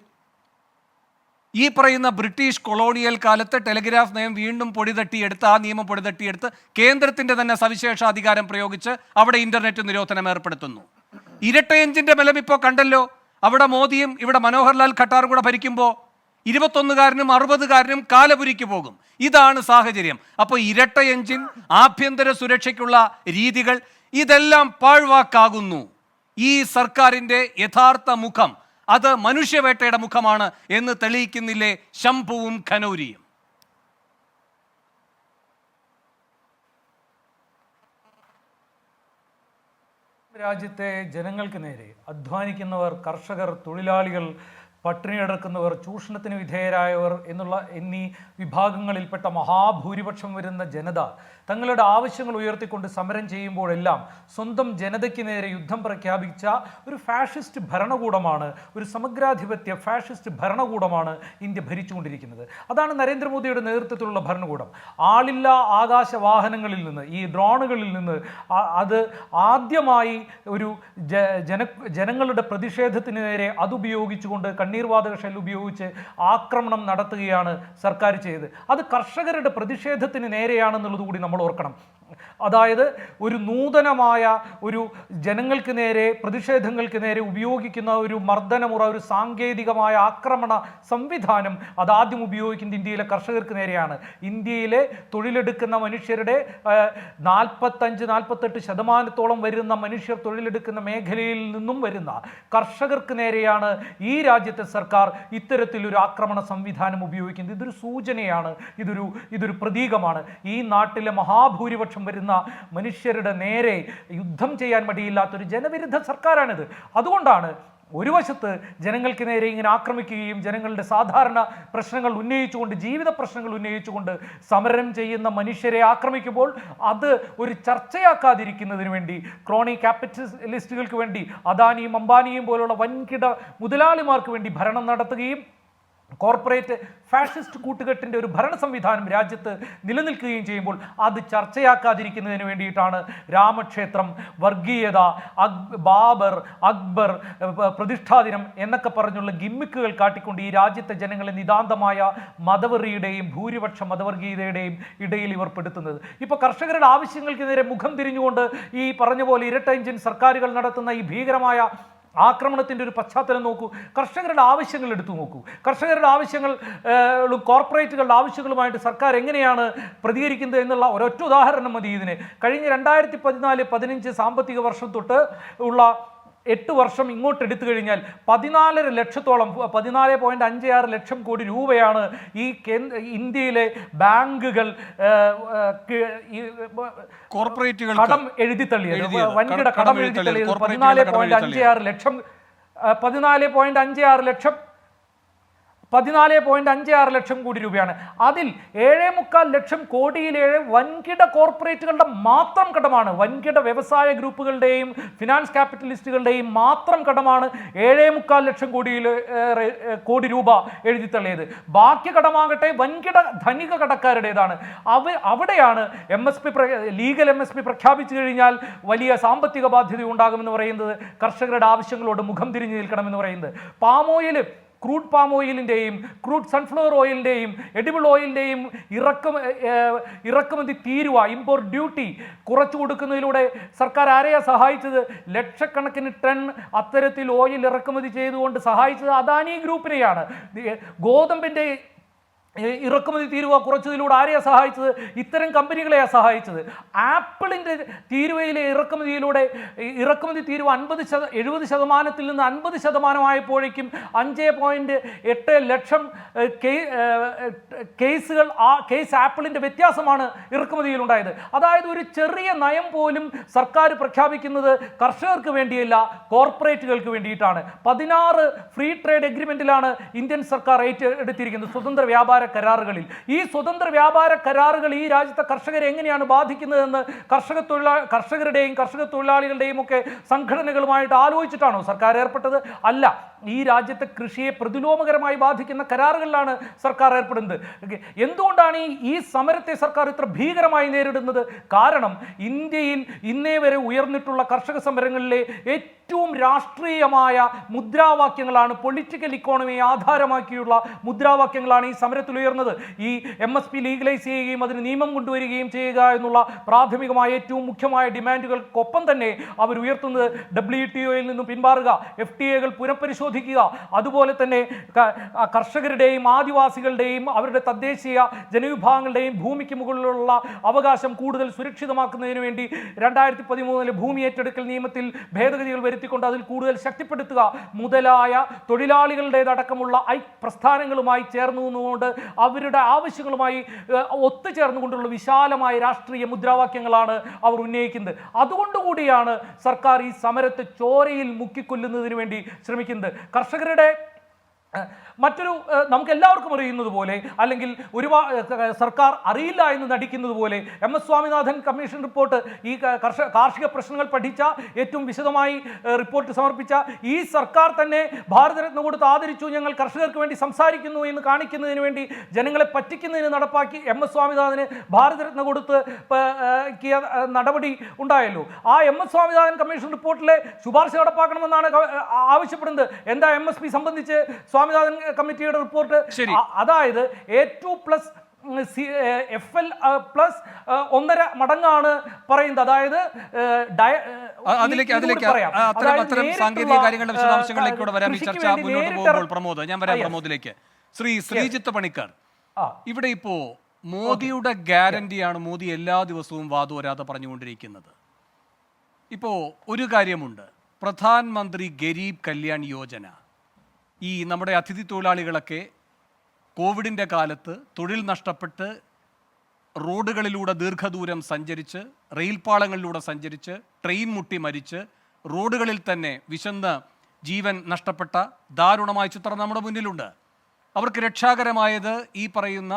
ഈ പറയുന്ന ബ്രിട്ടീഷ് കൊളോണിയൽ കാലത്ത് ടെലിഗ്രാഫ് നയം വീണ്ടും പൊടിതട്ടിയെടുത്ത്, ആ നിയമം പൊടിതട്ടിയെടുത്ത് കേന്ദ്രത്തിന്റെ തന്നെ സവിശേഷ അധികാരം പ്രയോഗിച്ച് അവിടെ ഇന്റർനെറ്റ് നിരോധനം ഏർപ്പെടുത്തുന്നു. ഇരട്ട എഞ്ചിന്റെ ബലം ഇപ്പോൾ കണ്ടല്ലോ. അവിടെ മോദിയും ഇവിടെ മനോഹർലാൽ ഖട്ടാർ കൂടെ ഭരിക്കുമ്പോൾ 21കാരനും 60കാരനും കാലപുരിക്ക് പോകും. ഇതാണ് സാഹചര്യം. അപ്പോൾ ഇരട്ട എഞ്ചിൻ, ആഭ്യന്തര സുരക്ഷയ്ക്കുള്ള രീതികൾ, ഇതെല്ലാം പാഴ്വാക്കാകുന്നു. ഈ സർക്കാരിന്റെ യഥാർത്ഥ മുഖം അത് മനുഷ്യവേട്ടയുടെ മുഖമാണ് എന്ന് തെളിയിക്കുന്നില്ലേ ശംഭുവും ഖനൗരിയും? രാജ്യത്തെ ജനങ്ങൾക്ക് നേരെ അധ്വാനിക്കുന്നവർ, കർഷകർ, തൊഴിലാളികൾ, പട്ടിണി കിടക്കുന്നവർ, ചൂഷണത്തിന് വിധേയരായവർ എന്നീ വിഭാഗങ്ങളിൽപ്പെട്ട മഹാഭൂരിപക്ഷം വരുന്ന ജനത തങ്ങളുടെ ആവശ്യങ്ങൾ ഉയർത്തിക്കൊണ്ട് സമരം ചെയ്യുമ്പോഴെല്ലാം സ്വന്തം ജനതയ്ക്ക് നേരെ യുദ്ധം പ്രഖ്യാപിച്ച ഒരു ഫാഷിസ്റ്റ് ഭരണകൂടമാണ്, ഒരു സമഗ്രാധിപത്യ ഫാഷിസ്റ്റ് ഭരണകൂടമാണ് ഇന്ത്യ ഭരിച്ചുകൊണ്ടിരിക്കുന്നത്. അതാണ് നരേന്ദ്രമോദിയുടെ നേതൃത്വത്തിലുള്ള ഭരണകൂടം. ആളില്ലാ ആകാശ വാഹനങ്ങളിൽ നിന്ന്, ഈ ഡ്രോണുകളിൽ നിന്ന് അത് ആദ്യമായി ഒരു ജനങ്ങളുടെ പ്രതിഷേധത്തിന് നേരെ അതുപയോഗിച്ചുകൊണ്ട് കണ്ണീർവാതക ഷെൽ ഉപയോഗിച്ച് ആക്രമണം നടത്തുകയാണ് സർക്കാർ ചെയ്തത്. അത് കർഷകരുടെ പ്രതിഷേധത്തിന് നേരെയാണെന്നുള്ളത് കൂടി നമ്മൾ ഓർക്കണം. അതായത് ഒരു നൂതനമായ ഒരു ജനങ്ങൾക്ക് നേരെ, പ്രതിഷേധങ്ങൾക്ക് നേരെ ഉപയോഗിക്കുന്ന ഒരു മർദ്ദനമുറ, ഒരു സാങ്കേതികമായ ആക്രമണ സംവിധാനം അതാദ്യം ഉപയോഗിക്കുന്നത് ഇന്ത്യയിലെ കർഷകർക്ക് നേരെയാണ്. ഇന്ത്യയിലെ തൊഴിലെടുക്കുന്ന മനുഷ്യരുടെ 45-48% വരുന്ന മനുഷ്യർ തൊഴിലെടുക്കുന്ന മേഖലയിൽ നിന്നും വരുന്ന കർഷകർക്ക് നേരെയാണ് ഈ രാജ്യത്തെ സർക്കാർ ഇത്തരത്തിലൊരു ആക്രമണ സംവിധാനം ഉപയോഗിക്കുന്നത്. ഇതൊരു സൂചനയാണ്, ഇതൊരു പ്രതീകമാണ്. ഈ നാട്ടിലെ മഹാഭൂരിപക്ഷം വരുന്ന മനുഷ്യരുടെ നേരെ യുദ്ധം ചെയ്യാൻ മടിയില്ലാത്തൊരു ജനവിരുദ്ധ സർക്കാരാണിത്. അതുകൊണ്ടാണ് ഒരു വശത്ത് ജനങ്ങൾക്ക് നേരെ ഇങ്ങനെ ആക്രമിക്കുകയും ജനങ്ങളുടെ സാധാരണ പ്രശ്നങ്ങൾ ഉന്നയിച്ചുകൊണ്ട്, ജീവിത പ്രശ്നങ്ങൾ ഉന്നയിച്ചുകൊണ്ട് സമരം ചെയ്യുന്ന മനുഷ്യരെ ആക്രമിക്കുമ്പോൾ അത് ഒരു ചർച്ചയാക്കാതിരിക്കുന്നതിന് വേണ്ടി ക്രോണി ക്യാപിറ്റലിസ്റ്റുകൾക്ക് വേണ്ടി, അദാനിയും അംബാനിയും പോലുള്ള വൻകിട മുതലാളിമാർക്ക് വേണ്ടി ഭരണം നടത്തുകയും കോർപ്പറേറ്റ് ഫാഷിസ്റ്റ് കൂട്ടുകെട്ടിൻ്റെ ഒരു ഭരണ സംവിധാനം രാജ്യത്ത് നിലനിൽക്കുകയും ചെയ്യുമ്പോൾ അത് ചർച്ചയാക്കാതിരിക്കുന്നതിന് വേണ്ടിയിട്ടാണ് രാമക്ഷേത്രം, വർഗീയത, ബാബർ, അക്ബർ, പ്രതിഷ്ഠാദിനം എന്നൊക്കെ പറഞ്ഞുള്ള ഗിമ്മിക്കുകൾ കാട്ടിക്കൊണ്ട് ഈ രാജ്യത്തെ ജനങ്ങളെ നിതാന്തമായ മതവെറിയുടെയും ഭൂരിപക്ഷ മതവർഗീയതയുടെയും ഇടയിൽ ഇവർ പെടുത്തുന്നത്. ഇപ്പോൾ കർഷകരുടെ ആവശ്യങ്ങൾക്ക് നേരെ മുഖം തിരിഞ്ഞുകൊണ്ട് ഈ പറഞ്ഞ പോലെ ഇരട്ട എഞ്ചിൻ സർക്കാരുകൾ നടത്തുന്ന ഈ ഭീകരമായ ആക്രമണത്തിൻ്റെ ഒരു പശ്ചാത്തലം നോക്കൂ. കർഷകരുടെ ആവശ്യങ്ങൾ എടുത്തു നോക്കൂ. കർഷകരുടെ ആവശ്യങ്ങൾ, കോർപ്പറേറ്റുകളുടെ ആവശ്യങ്ങളുമായിട്ട് സർക്കാർ എങ്ങനെയാണ് പ്രതികരിക്കുന്നത് എന്നുള്ള ഒരൊറ്റ ഉദാഹരണം മതി ഇതിന്. കഴിഞ്ഞ 2014-15 സാമ്പത്തിക വർഷം തൊട്ട് ഉള്ള 8 വർഷം ഇങ്ങോട്ട് എടുത്തു കഴിഞ്ഞാൽ 14.5 ലക്ഷത്തോളം, 14.56 ലക്ഷം കോടി രൂപയാണ് ഈ ഇന്ത്യയിലെ ബാങ്കുകൾ കോർപ്പറേറ്റുകൾ കടം എഴുതിത്തള്ളിയത്, വൻകിട കടം എഴുതിത്തള്ളിയത് 14.56 ലക്ഷം 14.56 ലക്ഷം കോടി രൂപയാണ്. അതിൽ 7.25 ലക്ഷം കോടിയിലേറെ വൻകിട കോർപ്പറേറ്റുകളുടെ മാത്രം കടമാണ്. വൻകിട വ്യവസായ ഗ്രൂപ്പുകളുടെയും ഫിനാൻസ് ക്യാപിറ്റലിസ്റ്റുകളുടെയും മാത്രം കടമാണ് 7.25 ലക്ഷം കോടി രൂപ എഴുതിത്തള്ളിയത്. ബാക്കി കടമാകട്ടെ വൻകിട ധനിക കടക്കാരുടേതാണ്. അവിടെയാണ് ലീഗൽ MSP പ്രഖ്യാപിച്ചു കഴിഞ്ഞാൽ വലിയ സാമ്പത്തിക ബാധ്യത ഉണ്ടാകുമെന്ന് പറയുന്നത്, കർഷകരുടെ ആവശ്യങ്ങളോട് മുഖം തിരിഞ്ഞു നിൽക്കണമെന്ന് പറയുന്നത്. ക്രൂഡ് പാം ഓയിലിൻ്റെയും ക്രൂഡ് സൺഫ്ലവർ ഓയിലിൻ്റെയും എഡിബിൾ ഓയിലിൻ്റെയും ഇറക്കുമതി തീരുവ, ഇമ്പോർട്ട് ഡ്യൂട്ടി കുറച്ചു കൊടുക്കുന്നതിലൂടെ സർക്കാർ ആരെയാണ് സഹായിച്ചത്? ലക്ഷക്കണക്കിന് ടൺ അത്തരത്തിൽ ഓയിൽ ഇറക്കുമതി ചെയ്തുകൊണ്ട് സഹായിച്ചത് അദാനി ഗ്രൂപ്പിനെയാണ്. ഗോതമ്പിൻ്റെ ഇറക്കുമതി തീരുവ കുറച്ചതിലൂടെ ആരെയാണ് സഹായിച്ചത്? ഇത്തരം കമ്പനികളെയാണ് സഹായിച്ചത്. ആപ്പിളിൻ്റെ തീരുവയിലെ ഇറക്കുമതി തീരുവ 70% നിന്ന് 50% 5.8 ലക്ഷം കേസ് ആപ്പിളിൻ്റെ വ്യത്യാസമാണ് ഇറക്കുമതിയിലുണ്ടായത്. അതായത് ഒരു ചെറിയ നയം പോലും സർക്കാർ പ്രഖ്യാപിക്കുന്നത് കർഷകർക്ക് വേണ്ടിയല്ല, കോർപ്പറേറ്റുകൾക്ക് വേണ്ടിയിട്ടാണ്. 16 ഫ്രീ ട്രേഡ് എഗ്രിമെന്റിലാണ് ഇന്ത്യൻ സർക്കാർ ഏറ്റെടുത്തിരിക്കുന്നത്, സ്വതന്ത്ര വ്യാപാര കരാറുകളിൽ. ഈ സ്വതന്ത്ര വ്യാപാര കരാറുകൾ ഈ രാജ്യത്തെ കർഷകരെ എങ്ങനെയാണ് ബാധിക്കുന്നതെന്ന് കർഷകരുടെയും കർഷക തൊഴിലാളികളുടെയും ഒക്കെ സംഘടനകളുമായിട്ട് ആലോചിച്ചിട്ടാണോ സർക്കാർ ഏർപ്പെട്ടത്? അല്ല. ഈ രാജ്യത്തെ കൃഷിയെ പ്രതിലോമകരമായി ബാധിക്കുന്ന കരാറുകളിലാണ് സർക്കാർ ഏർപ്പെടുന്നത്. എന്തുകൊണ്ടാണ് ഈ സമരത്തെ സർക്കാർ ഇത്ര ഭീകരമായി നേരിടുന്നത്? കാരണം ഇന്ത്യയിൽ ഇന്നേ വരെ ഉയർന്നിട്ടുള്ള കർഷക സമരങ്ങളിലെ ഏറ്റവും രാഷ്ട്രീയമായ മുദ്രാവാക്യങ്ങളാണ്, പൊളിറ്റിക്കൽ ഇക്കോണമിയെ ആധാരമാക്കിയുള്ള മുദ്രാവാക്യങ്ങളാണ് ഈ സമരത്തിൽ ഉയർന്നത്. ഈ MSP ലീഗലൈസ് ചെയ്യുകയും അതിന് നിയമം കൊണ്ടുവരികയും ചെയ്യുക എന്നുള്ള പ്രാഥമികമായ ഏറ്റവും മുഖ്യമായ ഡിമാൻഡുകൾക്കൊപ്പം തന്നെ അവർ ഉയർത്തുന്നത് WTOയിൽ നിന്നും പിന്മാറുക, FTAകൾ പുനഃപരിശോധിക്കുക, അതുപോലെ തന്നെ കർഷകരുടെയും ആദിവാസികളുടെയും അവരുടെ തദ്ദേശീയ ജനവിഭാഗങ്ങളുടെയും ഭൂമിക്ക് മുകളിലുള്ള അവകാശം കൂടുതൽ സുരക്ഷിതമാക്കുന്നതിന് വേണ്ടി 2013 ഭൂമി ഏറ്റെടുക്കൽ നിയമത്തിൽ ഭേദഗതികൾ വരുത്തിക്കൊണ്ട് അതിൽ കൂടുതൽ ശക്തിപ്പെടുത്തുക മുതലായ തൊഴിലാളികളുടേതടക്കമുള്ള പ്രസ്ഥാനങ്ങളുമായി ചേർന്നുകൊണ്ട് അവരുടെ ആവശ്യങ്ങളുമായി ഒത്തുചേർന്നുകൊണ്ടുള്ള വിശാലമായ രാഷ്ട്രീയ മുദ്രാവാക്യങ്ങളാണ് അവർ ഉന്നയിക്കുന്നത്. അതുകൊണ്ടുകൂടിയാണ് സർക്കാർ ഈ സമരത്തെ ചോരയിൽ മുക്കിക്കൊല്ലുന്നതിന് വേണ്ടി ശ്രമിക്കുന്നത്. കർഷകരുടെ മറ്റൊരു നമുക്ക് എല്ലാവർക്കും അറിയുന്നത് പോലെ, അല്ലെങ്കിൽ സർക്കാർ അറിയില്ല എന്ന് നടിക്കുന്നത് പോലെ, MS സ്വാമിനാഥൻ കമ്മീഷൻ റിപ്പോർട്ട്, ഈ കാർഷിക പ്രശ്നങ്ങൾ പഠിച്ച ഏറ്റവും വിശദമായി റിപ്പോർട്ട് സമർപ്പിച്ച ഈ സർക്കാർ തന്നെ ഭാരതരത്ന കൊടുത്ത് ആദരിച്ചു, ഞങ്ങൾ കർഷകർക്ക് വേണ്ടി സംസാരിക്കുന്നു എന്ന് കാണിക്കുന്നതിന് വേണ്ടി, ജനങ്ങളെ പറ്റിക്കുന്നതിന് നടപ്പാക്കി MS സ്വാമിനാഥന് ഭാരതരത്ന കൊടുത്ത് നടപടി ഉണ്ടായല്ലോ. ആ MS സ്വാമിനാഥൻ കമ്മീഷൻ റിപ്പോർട്ടിലെ ശുപാർശ നടപ്പാക്കണമെന്നാണ് ആവശ്യപ്പെടുന്നത്. എന്താ MSP സംബന്ധിച്ച് സ്വാമിനാഥൻ കമ്മിറ്റിയുടെ റിപ്പോർട്ട്? അതായത് A2+ FL+ 1.5 മടങ്ങാണ് പറയുന്നത്. അതായത് സാങ്കേതിക കാര്യങ്ങളുടെ വിശദാംശങ്ങളിലേക്ക് കൂടെ വരാം. ഈ ചർച്ച മുന്നോട്ട് പോകുമ്പോൾ പ്രമോദ്, ഞാൻ വരാം പ്രമോദിലേക്ക്. ശ്രീജിത്ത് പണിക്കർ, ഇവിടെ ഇപ്പോ മോദിയുടെ ഗ്യാരണ്ടിയാണ് മോദി എല്ലാ ദിവസവും വാദോരാതെ പറഞ്ഞുകൊണ്ടിരിക്കുന്നത്. ഇപ്പോ ഒരു കാര്യമുണ്ട്, പ്രധാനമന്ത്രി ഗരീബ് കല്യാൺ യോജന. ഈ നമ്മുടെ അതിഥി തൊഴിലാളികളൊക്കെ കോവിഡിൻ്റെ കാലത്ത് തൊഴിൽ നഷ്ടപ്പെട്ട് റോഡുകളിലൂടെ ദീർഘദൂരം സഞ്ചരിച്ച്, റെയിൽപാളങ്ങളിലൂടെ സഞ്ചരിച്ച്, ട്രെയിൻ മുട്ടി മരിച്ച്, റോഡുകളിൽ തന്നെ വിശന്ന് ജീവൻ നഷ്ടപ്പെട്ട ദാരുണമായ ചിത്രം നമ്മുടെ മുന്നിലുണ്ട്. അവർക്ക് രക്ഷാകരമായത് ഈ പറയുന്ന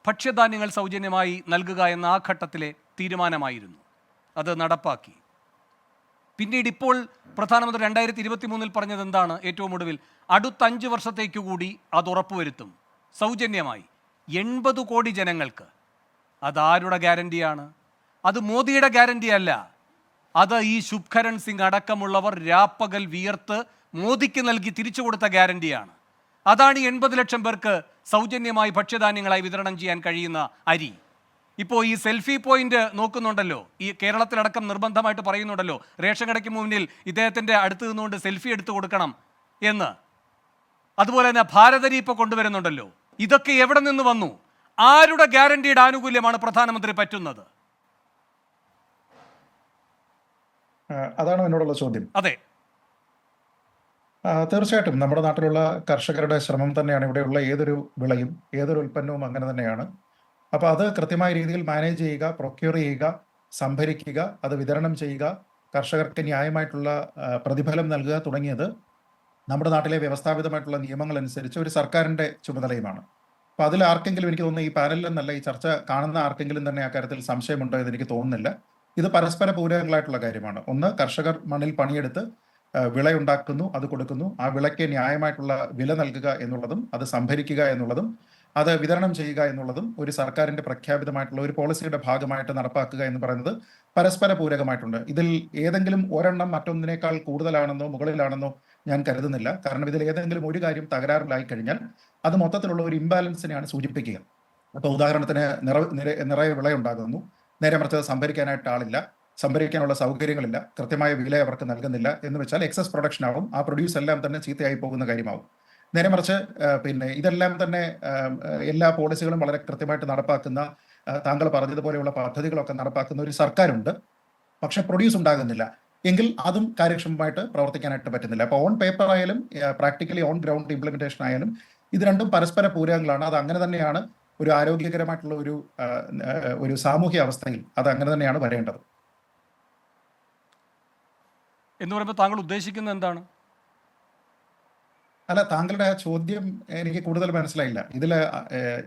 ഭക്ഷ്യധാന്യങ്ങൾ സൗജന്യമായി നൽകുക എന്ന ആ ഘട്ടത്തിലെ തീരുമാനമായിരുന്നു. അത് നടപ്പാക്കി. പിന്നീട് ഇപ്പോൾ പ്രധാനമന്ത്രി 2023 പറഞ്ഞത് എന്താണ്? ഏറ്റവും ഒടുവിൽ അടുത്ത 5 വർഷത്തേക്ക് കൂടി അത് ഉറപ്പുവരുത്തും, സൗജന്യമായി 80 കോടി ജനങ്ങൾക്ക്. അതാരുടെ ഗ്യാരണ്ടിയാണ്? അത് മോദിയുടെ ഗ്യാരണ്ടി അല്ല, അത് ഈ ശുഭ്കരൺ സിംഗ് അടക്കമുള്ളവർ രാപ്പകൽ വിയർത്ത് മോദിക്ക് നൽകി തിരിച്ചു കൊടുത്ത ഗ്യാരണ്ടിയാണ്. അതാണ് ഈ 80 ലക്ഷം പേർക്ക് സൗജന്യമായി ഭക്ഷ്യധാന്യങ്ങളായി വിതരണം ചെയ്യാൻ കഴിയുന്ന അരി. ഇപ്പോൾ ഈ സെൽഫി പോയിന്റ് നോക്കുന്നുണ്ടല്ലോ, ഈ കേരളത്തിലടക്കം നിർബന്ധമായിട്ട് പറയുന്നുണ്ടല്ലോ, റേഷൻ കടയ്ക്ക് മുന്നിൽ ഇദ്ദേഹത്തിൻ്റെ അടുത്ത് നിന്നുകൊണ്ട് സെൽഫി എടുത്തു കൊടുക്കണം എന്ന്. അതുപോലെ തന്നെ ഭാരതരി ഇപ്പോൾ കൊണ്ടുവരുന്നുണ്ടല്ലോ. ഇതൊക്കെ എവിടെ നിന്ന് വന്നു? ആരുടെ ഗ്യാരണ്ടിയുടെ ആനുകൂല്യമാണ് പ്രധാനമന്ത്രി പറ്റുന്നത്? അതാണ് എന്നോടുള്ള ചോദ്യം. അതെ, തീർച്ചയായിട്ടും നമ്മുടെ നാട്ടിലുള്ള കർഷകരുടെ ശ്രമം തന്നെയാണ്. ഇവിടെയുള്ള ഏതൊരു വിളയും ഏതൊരു ഉൽപ്പന്നവും അങ്ങനെ തന്നെയാണ്. അപ്പോൾ അത് കൃത്യമായ രീതിയിൽ മാനേജ് ചെയ്യുക, പ്രൊക്യൂർ ചെയ്യുക, സംഭരിക്കുക, അത് വിതരണം ചെയ്യുക, കർഷകർക്ക് ന്യായമായിട്ടുള്ള പ്രതിഫലം നൽകുക തുടങ്ങിയത് നമ്മുടെ നാട്ടിലെ വ്യവസ്ഥാപിതമായിട്ടുള്ള നിയമങ്ങൾ അനുസരിച്ച് ഒരു സർക്കാരിൻ്റെ ചുമതലയുമാണ്. അപ്പോൾ അതിൽ ആർക്കെങ്കിലും, എനിക്ക് തോന്നുന്നു ഈ പാനലിൽ നിന്നല്ല, ഈ ചർച്ച കാണുന്ന ആർക്കെങ്കിലും തന്നെ ആ കാര്യത്തിൽ സംശയമുണ്ടോ എന്ന് എനിക്ക് തോന്നുന്നില്ല. ഇത് പരസ്പര പൂരകങ്ങളായിട്ടുള്ള കാര്യമാണ്. ഒന്ന്, കർഷകർ മണ്ണിൽ പണിയെടുത്ത് വിളയുണ്ടാക്കുന്നു, അത് കൊടുക്കുന്നു, ആ വിളയ്ക്ക് ന്യായമായിട്ടുള്ള വില നൽകുക എന്നുള്ളതും അത് സംഭരിക്കുക എന്നുള്ളതും അത് വിതരണം ചെയ്യുക എന്നുള്ളതും ഒരു സർക്കാരിന്റെ പ്രഖ്യാപിതമായിട്ടുള്ള ഒരു പോളിസിയുടെ ഭാഗമായിട്ട് നടപ്പാക്കുക എന്ന് പറയുന്നത് പരസ്പര പൂരകമായിട്ടുണ്ട്. ഇതിൽ ഏതെങ്കിലും ഒരെണ്ണം മറ്റൊന്നിനേക്കാൾ കൂടുതലാണെന്നോ മുകളിലാണെന്നോ ഞാൻ കരുതുന്നില്ല. കാരണം ഇതിൽ ഏതെങ്കിലും ഒരു കാര്യം തകരാറിലായി കഴിഞ്ഞാൽ അത് മൊത്തത്തിലുള്ള ഒരു ഇംബാലൻസിനെയാണ് സൂചിപ്പിക്കുക. അപ്പോൾ ഉദാഹരണത്തിന് നിറയെ വിളയുണ്ടാകുന്നു, നേരെ മറിച്ച് സംഭരിക്കാനായിട്ട് ആളില്ല, സംഭരിക്കാനുള്ള സൗകര്യങ്ങളില്ല, കൃത്യമായ വില അവർക്ക് നൽകുന്നില്ല എന്ന് വെച്ചാൽ എക്സസ് പ്രൊഡക്ഷൻ ആവും, ആ പ്രൊഡ്യൂസ് എല്ലാം തന്നെ ചീത്തയായി പോകുന്ന കാര്യമാവും. നേരെ മറിച്ച് ഇതെല്ലാം തന്നെ എല്ലാ പോളിസികളും വളരെ കൃത്യമായിട്ട് നടപ്പാക്കുന്ന, താങ്കൾ പറഞ്ഞതുപോലെയുള്ള പദ്ധതികളൊക്കെ നടപ്പാക്കുന്ന ഒരു സർക്കാരുണ്ട്, പക്ഷെ പ്രൊഡ്യൂസ് ഉണ്ടാകുന്നില്ല എങ്കിൽ അതും കാര്യക്ഷമമായിട്ട് പ്രവർത്തിക്കാനായിട്ട് പറ്റുന്നില്ല. അപ്പോൾ ഓൺ പേപ്പർ ആയാലും പ്രാക്ടിക്കലി ഓൺ ഗ്രൗണ്ട് ഇംപ്ലിമെന്റേഷൻ ആയാലും ഇത് രണ്ടും പരസ്പര പൂരകങ്ങളാണ്. അത് അങ്ങനെ തന്നെയാണ് ഒരു ആരോഗ്യകരമായിട്ടുള്ള ഒരു സാമൂഹ്യ അവസ്ഥയിൽ അത് അങ്ങനെ തന്നെയാണ് വരേണ്ടത്. എന്ന് പറയുമ്പോൾ താങ്കൾ ഉദ്ദേശിക്കുന്നത് എന്താണ്? അല്ല, താങ്കളുടെ ആ ചോദ്യം എനിക്ക് കൂടുതൽ മനസ്സിലായില്ല.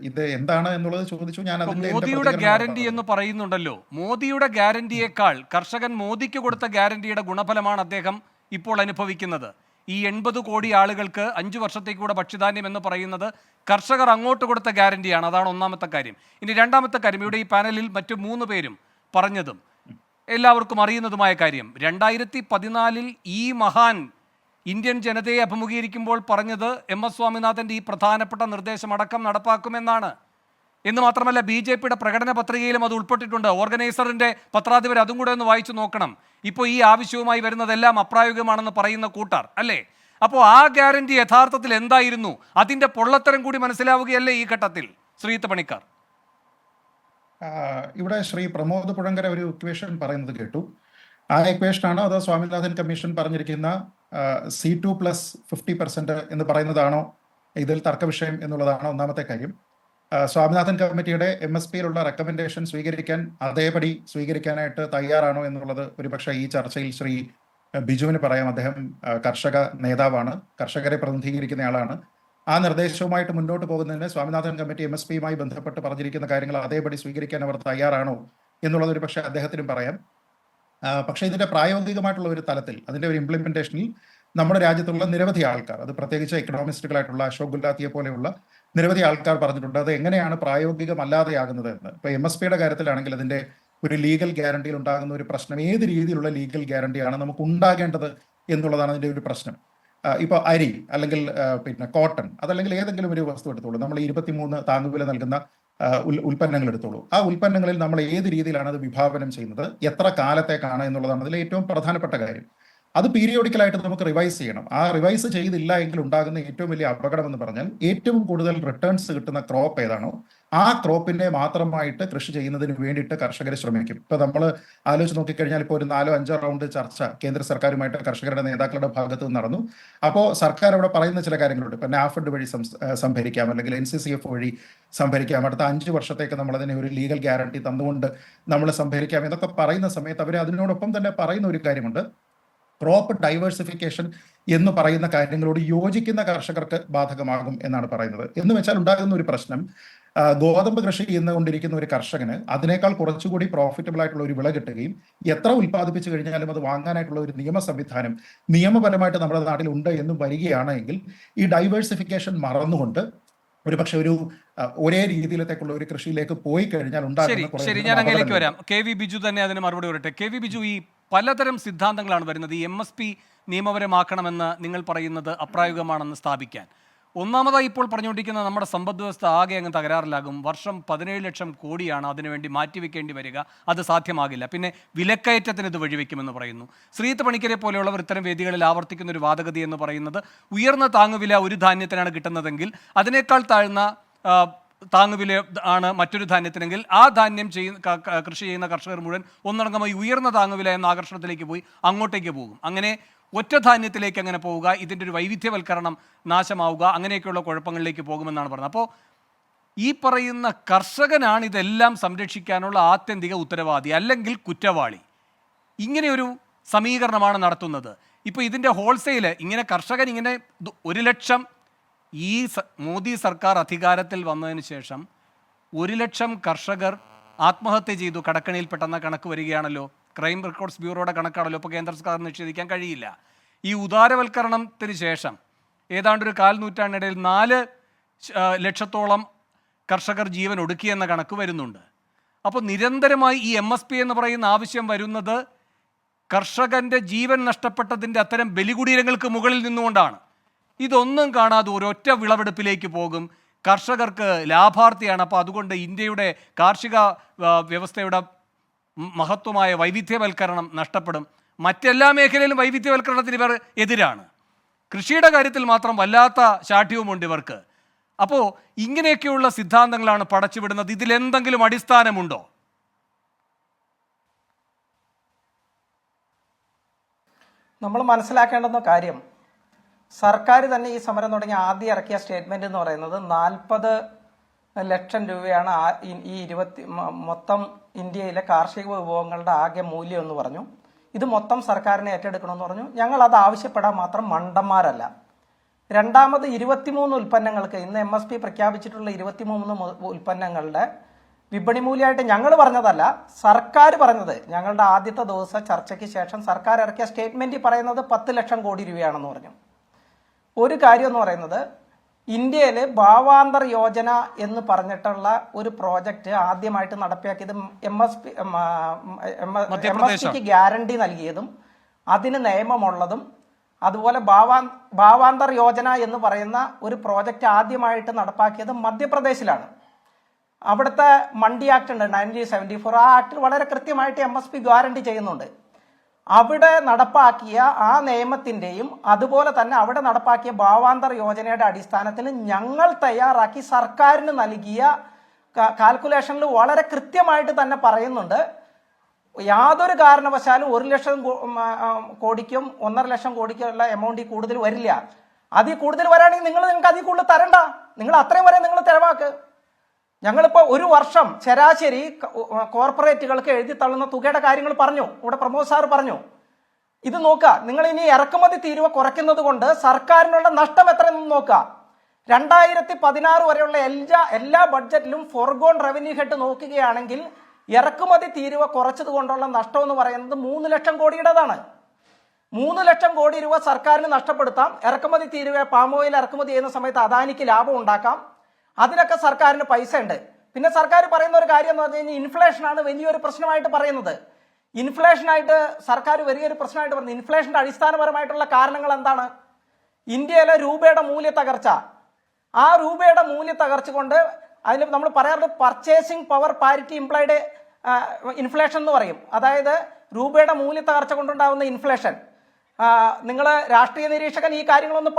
ഇത് എന്താണ് എന്നുള്ളത് ചോദിച്ചു. ഞാൻ മോദിയുടെ ഗ്യാരണ്ടി എന്ന് പറയുന്നുണ്ടല്ലോ, മോദിയുടെ ഗ്യാരണ്ടിയേക്കാൾ കർഷകൻ മോദിക്ക് കൊടുത്ത ഗ്യാരണ്ടിയുടെ ഗുണഫലമാണ് അദ്ദേഹം ഇപ്പോൾ അനുഭവിക്കുന്നത്. ഈ 80 കോടി ആളുകൾക്ക് 5 വർഷത്തേക്കൂടെ ഭക്ഷ്യധാന്യം എന്ന് പറയുന്നത് കർഷകർ അങ്ങോട്ട് കൊടുത്ത ഗ്യാരണ്ടിയാണ്. അതാണ് ഒന്നാമത്തെ കാര്യം. ഇനി രണ്ടാമത്തെ കാര്യം, ഇവിടെ ഈ പാനലിൽ മറ്റു 3 പേരും പറഞ്ഞതും എല്ലാവർക്കും അറിയുന്നതുമായ കാര്യം, 2014 ഈ മഹാൻ ഇന്ത്യൻ ജനതയെ അഭിമുഖീകരിക്കുമ്പോൾ പറഞ്ഞത് MS സ്വാമിനാഥൻ്റെ ഈ പ്രധാനപ്പെട്ട നിർദ്ദേശമടക്കം നടപ്പാക്കുമെന്നാണ്. എന്ന് മാത്രമല്ല, BJPയുടെ പ്രകടന പത്രികയിലും അത് ഉൾപ്പെട്ടിട്ടുണ്ട്. ഓർഗനൈസറിൻ്റെ പത്രാധിപർ അതും കൂടെ ഒന്ന് വായിച്ചു നോക്കണം. ഇപ്പോൾ ഈ ആവശ്യവുമായി വരുന്നതെല്ലാം അപ്രായോഗികമാണെന്ന് പറയുന്ന കൂട്ടർ അല്ലേ? അപ്പോൾ ആ ഗ്യാരണ്ടി യഥാർത്ഥത്തിൽ എന്തായിരുന്നു? അതിൻ്റെ പൊള്ളത്തരം കൂടി മനസ്സിലാവുകയല്ലേ ഈ ഘട്ടത്തിൽ ശ്രീത്ത് പണിക്കർ? ഇവിടെ ശ്രീ പ്രമോദ് പുഴങ്കര ഒരു ഇക്വേഷൻ പറയുന്നത് കേട്ടു. ആ ഇക്വേഷനാണോ അതോ സ്വാമിനാഥൻ കമ്മീഷൻ പറഞ്ഞിരിക്കുന്ന C2 + 50% എന്ന് പറയുന്നതാണോ ഇതിൽ തർക്ക വിഷയം എന്നുള്ളതാണ് ഒന്നാമത്തെ കാര്യം. സ്വാമിനാഥൻ കമ്മിറ്റിയുടെ MSPയിലുള്ള റെക്കമെൻഡേഷൻ സ്വീകരിക്കാൻ അതേപടി സ്വീകരിക്കാനായിട്ട് തയ്യാറാണോ എന്നുള്ളത് ഒരുപക്ഷെ ഈ ചർച്ചയിൽ ശ്രീ ബിജുവിന് പറയാം. അദ്ദേഹം കർഷക നേതാവാണ്, കർഷകരെ പ്രതിനിധീകരിക്കുന്നയാളാണ്. ആ നിർദ്ദേശവുമായിട്ട് മുന്നോട്ട് പോകുന്നതിന് സ്വാമിനാഥൻ കമ്മിറ്റി MSPയുമായി ബന്ധപ്പെട്ട് പറഞ്ഞിരിക്കുന്ന കാര്യങ്ങൾ അതേപടി സ്വീകരിക്കാൻ അവർ തയ്യാറാണോ എന്നുള്ളത് ഒരു പക്ഷേ അദ്ദേഹത്തിനും പറയാം. പക്ഷേ ഇതിന്റെ പ്രായോഗികമായിട്ടുള്ള ഒരു തലത്തിൽ, അതിന്റെ ഒരു ഇംപ്ലിമെന്റേഷനിൽ നമ്മുടെ രാജ്യത്തുള്ള നിരവധി ആൾക്കാർ, അത് പ്രത്യേകിച്ച് എക്കണോമിസ്റ്റുകളായിട്ടുള്ള അശോക് ഗുലാത്തിയെ പോലെയുള്ള നിരവധി ആൾക്കാർ പറഞ്ഞിട്ടുണ്ട് അത് എങ്ങനെയാണ് പ്രായോഗികമല്ലാതെയാകുന്നത് എന്ന്. ഇപ്പൊ MSPയുടെ കാര്യത്തിലാണെങ്കിൽ അതിന്റെ ഒരു ലീഗൽ ഗ്യാരണ്ടിയിൽ ഉണ്ടാകുന്ന ഒരു പ്രശ്നം, ഏത് രീതിയിലുള്ള ലീഗൽ ഗ്യാരണ്ടിയാണ് നമുക്ക് ഉണ്ടാകേണ്ടത് എന്നുള്ളതാണ് അതിന്റെ ഒരു പ്രശ്നം. ഇപ്പോൾ അരി അല്ലെങ്കിൽ പിന്നെ കോട്ടൺ, അതല്ലെങ്കിൽ ഏതെങ്കിലും ഒരു വസ്തു എടുത്തോളൂ, നമ്മൾ 23 താങ്ങുവില നൽകുന്ന ഉൽപ്പന്നങ്ങൾ എടുത്തോളൂ. ആ ഉൽപ്പന്നങ്ങളിൽ നമ്മൾ ഏത് രീതിയിലാണ് അത് വിഭാവനം ചെയ്യുന്നത്, എത്ര കാലത്തേക്കാണ് എന്നുള്ളതാണ് അതിൽ ഏറ്റവും പ്രധാനപ്പെട്ട കാര്യം. അത് പീരിയോഡിക്കലായിട്ട് നമുക്ക് റിവൈസ് ചെയ്യണം. ആ റിവൈസ് ചെയ്തില്ല എങ്കിൽ ഉണ്ടാകുന്ന ഏറ്റവും വലിയ അപകടം എന്ന് പറഞ്ഞാൽ ഏറ്റവും കൂടുതൽ റിട്ടേൺസ് കിട്ടുന്ന ക്രോപ്പ് ഏതാണോ ആ ക്രോപ്പിനെ മാത്രമായിട്ട് കൃഷി ചെയ്യുന്നതിന് വേണ്ടിയിട്ട് കർഷകർ ശ്രമിക്കും. ഇപ്പൊ നമ്മൾ ആലോചിച്ച് നോക്കിക്കഴിഞ്ഞാൽ ഇപ്പോൾ ഒരു 4-5 റൗണ്ട് ചർച്ച കേന്ദ്ര സർക്കാരുമായിട്ട് കർഷകരുടെ നേതാക്കളുടെ ഭാഗത്ത് നിന്ന് നടന്നു. അപ്പോൾ സർക്കാർ അവിടെ പറയുന്ന ചില കാര്യങ്ങളുണ്ട്. ഇപ്പൊ നാഫഡ് വഴി സംഭരിക്കാം, അല്ലെങ്കിൽ NCCF വഴി സംഭരിക്കാം, അടുത്ത 5 വർഷത്തേക്ക് നമ്മളതിനെ ഒരു ലീഗൽ ഗ്യാരണ്ടി തന്നുകൊണ്ട് നമ്മൾ സംഭരിക്കാം എന്നൊക്കെ പറയുന്ന സമയത്ത് അവർ അതിനോടൊപ്പം തന്നെ പറയുന്ന ഒരു കാര്യമുണ്ട്, ക്രോപ്പ് ഡൈവേഴ്സിഫിക്കേഷൻ എന്ന് പറയുന്ന കാര്യങ്ങളോട് യോജിക്കുന്ന കർഷകർക്ക് ബാധകമാകും എന്നാണ് പറയുന്നത്. എന്ന് വെച്ചാൽ ഉണ്ടാകുന്ന ഒരു പ്രശ്നം, ഗോതമ്പ് കൃഷി ചെയ്യുന്നുകൊണ്ടിരിക്കുന്ന ഒരു കർഷകന് അതിനേക്കാൾ കുറച്ചുകൂടി പ്രോഫിറ്റബിൾ ആയിട്ടുള്ള ഒരു വിള കിട്ടുകയും എത്ര ഉൽപ്പാദിപ്പിച്ചു കഴിഞ്ഞാലും അത് വാങ്ങാനായിട്ടുള്ള ഒരു നിയമ സംവിധാനം നിയമപരമായിട്ട് നമ്മുടെ നാട്ടിൽ ഉണ്ട് എന്ന് വരികയാണെങ്കിൽ ഈ ഡൈവേഴ്സിഫിക്കേഷൻ മറന്നുകൊണ്ട് ഒരു പക്ഷെ ഒരു ഒരേ രീതിയിലത്തേക്കുള്ള ഒരു കൃഷിയിലേക്ക് പോയി കഴിഞ്ഞാൽ ശരി, ഞാൻ അങ്ങനെയൊക്കെ വരാം. KV ബിജു തന്നെ അതിന് മറുപടി പറയട്ടെ. KV ബിജു, ഈ പലതരം സിദ്ധാന്തങ്ങളാണ് വരുന്നത്. ഈ MSP നിയമപരമാക്കണമെന്ന് നിങ്ങൾ പറയുന്നത് അപ്രായോഗികമാണെന്ന് സ്ഥാപിക്കാൻ. ഒന്നാമതായി ഇപ്പോൾ പറഞ്ഞുകൊണ്ടിരിക്കുന്ന നമ്മുടെ സമ്പദ് വ്യവസ്ഥ ആകെ അങ്ങ് തകരാറിലാകും. വർഷം 17 ലക്ഷം കോടിയാണ് അതിനുവേണ്ടി മാറ്റിവെക്കേണ്ടി വരിക. അത് സാധ്യമാകില്ല. പിന്നെ വിലക്കയറ്റത്തിന് ഇത് വഴിവെക്കുമെന്ന് പറയുന്നു. ശ്രീത്ത് പണിക്കരെ പോലെയുള്ളവർ ഇത്തരം വേദികളിൽ ആവർത്തിക്കുന്ന ഒരു വാദഗതി എന്ന് പറയുന്നത്, ഉയർന്ന താങ്ങുവില ഒരു ധാന്യത്തിനാണ് കിട്ടുന്നതെങ്കിൽ അതിനേക്കാൾ താഴ്ന്ന താങ്ങുവില ആണ് മറ്റൊരു ധാന്യത്തിനെങ്കിൽ ആ ധാന്യം കൃഷി ചെയ്യുന്ന കർഷകർ മുഴുവൻ ഒന്നടങ്കമായി ഉയർന്ന താങ്ങുവില എന്ന ആകർഷണത്തിലേക്ക് പോയി അങ്ങോട്ടേക്ക് പോകും. അങ്ങനെ ഒറ്റ ധാന്യത്തിലേക്ക് അങ്ങനെ പോവുക, ഇതിൻ്റെ ഒരു വൈവിധ്യവൽക്കരണം നാശമാവുക, അങ്ങനെയൊക്കെയുള്ള കുഴപ്പങ്ങളിലേക്ക് പോകുമെന്നാണ് പറഞ്ഞത്. അപ്പോൾ ഈ പറയുന്ന കർഷകനാണ് ഇതെല്ലാം സംരക്ഷിക്കാനുള്ള ആത്യന്തിക ഉത്തരവാദി, അല്ലെങ്കിൽ കുറ്റവാളി. ഇങ്ങനെയൊരു സമീകരണമാണ് നടത്തുന്നത്. ഇപ്പോൾ ഇതിൻ്റെ ഹോൾസെയിൽ ഇങ്ങനെ കർഷകൻ ഇങ്ങനെ 1 ലക്ഷം, ഈ മോദി സർക്കാർ അധികാരത്തിൽ വന്നതിന് ശേഷം 1 ലക്ഷം കർഷകർ ആത്മഹത്യ ചെയ്തു, കടക്കണിയിൽപ്പെട്ടെന്ന കണക്ക് വരികയാണല്ലോ. Crime records ബ്യൂറോയുടെ കണക്കാണല്ലോ. ഇപ്പോൾ കേന്ദ്ര സർക്കാർ നിഷേധിക്കാൻ കഴിയില്ല. ഈ ഉദാരവൽക്കരണത്തിന് ശേഷം ഏതാണ്ട് ഒരു 1/4 നൂറ്റാണ്ടിനിടയിൽ 4 ലക്ഷത്തോളം കർഷകർ ജീവൻ ഒടുക്കിയെന്ന കണക്ക് വരുന്നുണ്ട്. അപ്പോൾ നിരന്തരമായി ഈ MSP എന്ന് പറയുന്ന ആവശ്യം വരുന്നത് കർഷകൻ്റെ ജീവൻ നഷ്ടപ്പെട്ടതിൻ്റെ അത്തരം ബലികുടീരങ്ങൾക്ക് മുകളിൽ നിന്നുകൊണ്ടാണ്. ഇതൊന്നും കാണാതെ ഒരൊറ്റ വിളവെടുപ്പിലേക്ക് പോകും. കർഷകർക്ക് ലാഭാർത്ഥിയാണ്. അപ്പോൾ അതുകൊണ്ട് ഇന്ത്യയുടെ കാർഷിക വ്യവസ്ഥയുടെ മഹത്വമായ വൈവിധ്യവൽക്കരണം നഷ്ടപ്പെടും. മറ്റെല്ലാ മേഖലയിലും വൈവിധ്യവൽക്കരണത്തിന് ഇവർ എതിരാണ്. കൃഷിയുടെ കാര്യത്തിൽ മാത്രം വല്ലാത്ത ശാഠ്യവുമുണ്ട് ഇവർക്ക്. അപ്പോൾ ഇങ്ങനെയൊക്കെയുള്ള സിദ്ധാന്തങ്ങളാണ് പടച്ചുവിടുന്നത്. ഇതിലെന്തെങ്കിലും അടിസ്ഥാനമുണ്ടോ? നമ്മൾ മനസ്സിലാക്കേണ്ടുന്ന കാര്യം, സർക്കാർ തന്നെ ഈ സമരം തുടങ്ങി ആദ്യം ഇറക്കിയ സ്റ്റേറ്റ്മെന്റ് എന്ന് പറയുന്നത് 40 ലക്ഷം രൂപയാണ് ഈ മൊത്തം ഇന്ത്യയിലെ കാർഷിക വിഭവങ്ങളുടെ ആകെ മൂല്യം എന്ന് പറഞ്ഞു. ഇത് മൊത്തം സർക്കാരിനെ ഏറ്റെടുക്കണമെന്ന് പറഞ്ഞു. ഞങ്ങൾ അത് ആവശ്യപ്പെടാൻ മാത്രം മണ്ടന്മാരല്ല. രണ്ടാമത് 23 ഉൽപ്പന്നങ്ങൾക്ക് ഇന്ന് MSP പ്രഖ്യാപിച്ചിട്ടുള്ള 23 ഉൽപ്പന്നങ്ങളുടെ വിപണി മൂല്യമായിട്ട് ഞങ്ങൾ പറഞ്ഞതല്ല, സർക്കാർ പറഞ്ഞത്. ഞങ്ങളുടെ ആദ്യത്തെ ദിവസം ചർച്ചയ്ക്ക് ശേഷം സർക്കാർ ഇറക്കിയ സ്റ്റേറ്റ്മെന്റിൽ പറയുന്നത് 10 ലക്ഷം കോടി രൂപയാണെന്ന് പറഞ്ഞു. ഒരു കാര്യം എന്ന് പറയുന്നത്, ഇന്ത്യയിൽ ഭാവാന്തർ യോജന എന്ന് പറഞ്ഞിട്ടുള്ള ഒരു പ്രോജക്റ്റ് ആദ്യമായിട്ട് നടപ്പിലാക്കിയത് എം എസ് പിക്ക് ഗ്യാരണ്ടി നൽകിയതും അതിന് നിയമമുള്ളതും, അതുപോലെ ഭാവാന്തർ യോജന എന്ന് പറയുന്ന ഒരു പ്രോജക്റ്റ് ആദ്യമായിട്ട് നടപ്പാക്കിയത് മധ്യപ്രദേശിലാണ്. അവിടുത്തെ മണ്ഡി ആക്ട് ഉണ്ട് 1974. ആ ആക്ടിൽ വളരെ കൃത്യമായിട്ട് MSP ഗ്യാരണ്ടി ചെയ്യുന്നുണ്ട്. അവിടെ നടപ്പാക്കിയ ആ നിയമത്തിൻ്റെയും അതുപോലെ തന്നെ അവിടെ നടപ്പാക്കിയ ഭാവാന്തർ യോജനയുടെ അടിസ്ഥാനത്തിൽ ഞങ്ങൾ തയ്യാറാക്കി സർക്കാരിന് നൽകിയ കാൽക്കുലേഷനിൽ വളരെ കൃത്യമായിട്ട് തന്നെ പറയുന്നുണ്ട്, യാതൊരു കാരണവശാലും 1 ലക്ഷം കോടിക്കും 1.5 ലക്ഷം കോടിക്കുള്ള എമൗണ്ട് കൂടുതൽ വരില്ല. അതിൽ കൂടുതൽ വരാണെങ്കിൽ നിങ്ങൾക്ക് അതിൽ കൂടുതൽ തരണ്ട, നിങ്ങൾ അത്രയും വരെ നിങ്ങൾ ചെലവാക്ക്. ഞങ്ങളിപ്പോൾ ഒരു വർഷം ശരാശരി കോർപ്പറേറ്റുകൾക്ക് എഴുതി തള്ളുന്ന തുകയുടെ കാര്യങ്ങൾ പറഞ്ഞു, ഇവിടെ പ്രമോദ് സാർ പറഞ്ഞു. ഇത് നോക്കുക, നിങ്ങൾ ഇനി ഇറക്കുമതി തീരുവ കുറയ്ക്കുന്നത് കൊണ്ട് സർക്കാരിനുള്ള നഷ്ടം എത്രയെന്ന് നോക്കുക. 2016 വരെയുള്ള എല്ലാ ബഡ്ജറ്റിലും ഫോർഗോൺ റവന്യൂ ഹെഡ് നോക്കുകയാണെങ്കിൽ ഇറക്കുമതി തീരുവ കുറച്ചത് കൊണ്ടുള്ള നഷ്ടം എന്ന് പറയുന്നത് 3 ലക്ഷം കോടിയുടേതാണ്. 3 ലക്ഷം കോടി രൂപ സർക്കാരിന് നഷ്ടപ്പെടുത്താം. ഇറക്കുമതി തീരുവ പാം ഓയിൽ ഇറക്കുമതി ചെയ്യുന്ന സമയത്ത് അദാനിക്ക് ലാഭം ഉണ്ടാക്കാം. അതിനൊക്കെ സർക്കാരിന് പൈസ ഉണ്ട്. പിന്നെ സർക്കാർ പറയുന്ന ഒരു കാര്യം എന്ന് പറഞ്ഞു കഴിഞ്ഞാൽ ഇൻഫ്ലേഷനാണ് വലിയൊരു പ്രശ്നമായിട്ട് പറയുന്നത്. ഇൻഫ്ലേഷനായിട്ട് സർക്കാർ വലിയൊരു പ്രശ്നമായിട്ട് പറയുന്നത്, ഇൻഫ്ലേഷൻ്റെ അടിസ്ഥാനപരമായിട്ടുള്ള കാരണങ്ങൾ എന്താണ്? ഇന്ത്യയിലെ രൂപയുടെ മൂല്യ തകർച്ച. ആ രൂപയുടെ മൂല്യ തകർച്ച കൊണ്ട് അതിന് നമ്മൾ പറയാറുള്ളത് purchasing power parity implied inflation എന്ന് പറയും. അതായത് രൂപയുടെ മൂല്യ തകർച്ച കൊണ്ടുണ്ടാകുന്ന ഇൻഫ്ലേഷൻ. നിങ്ങൾ രാഷ്ട്രീയ നിരീക്ഷകൻ ഈ കാര്യങ്ങളൊന്നും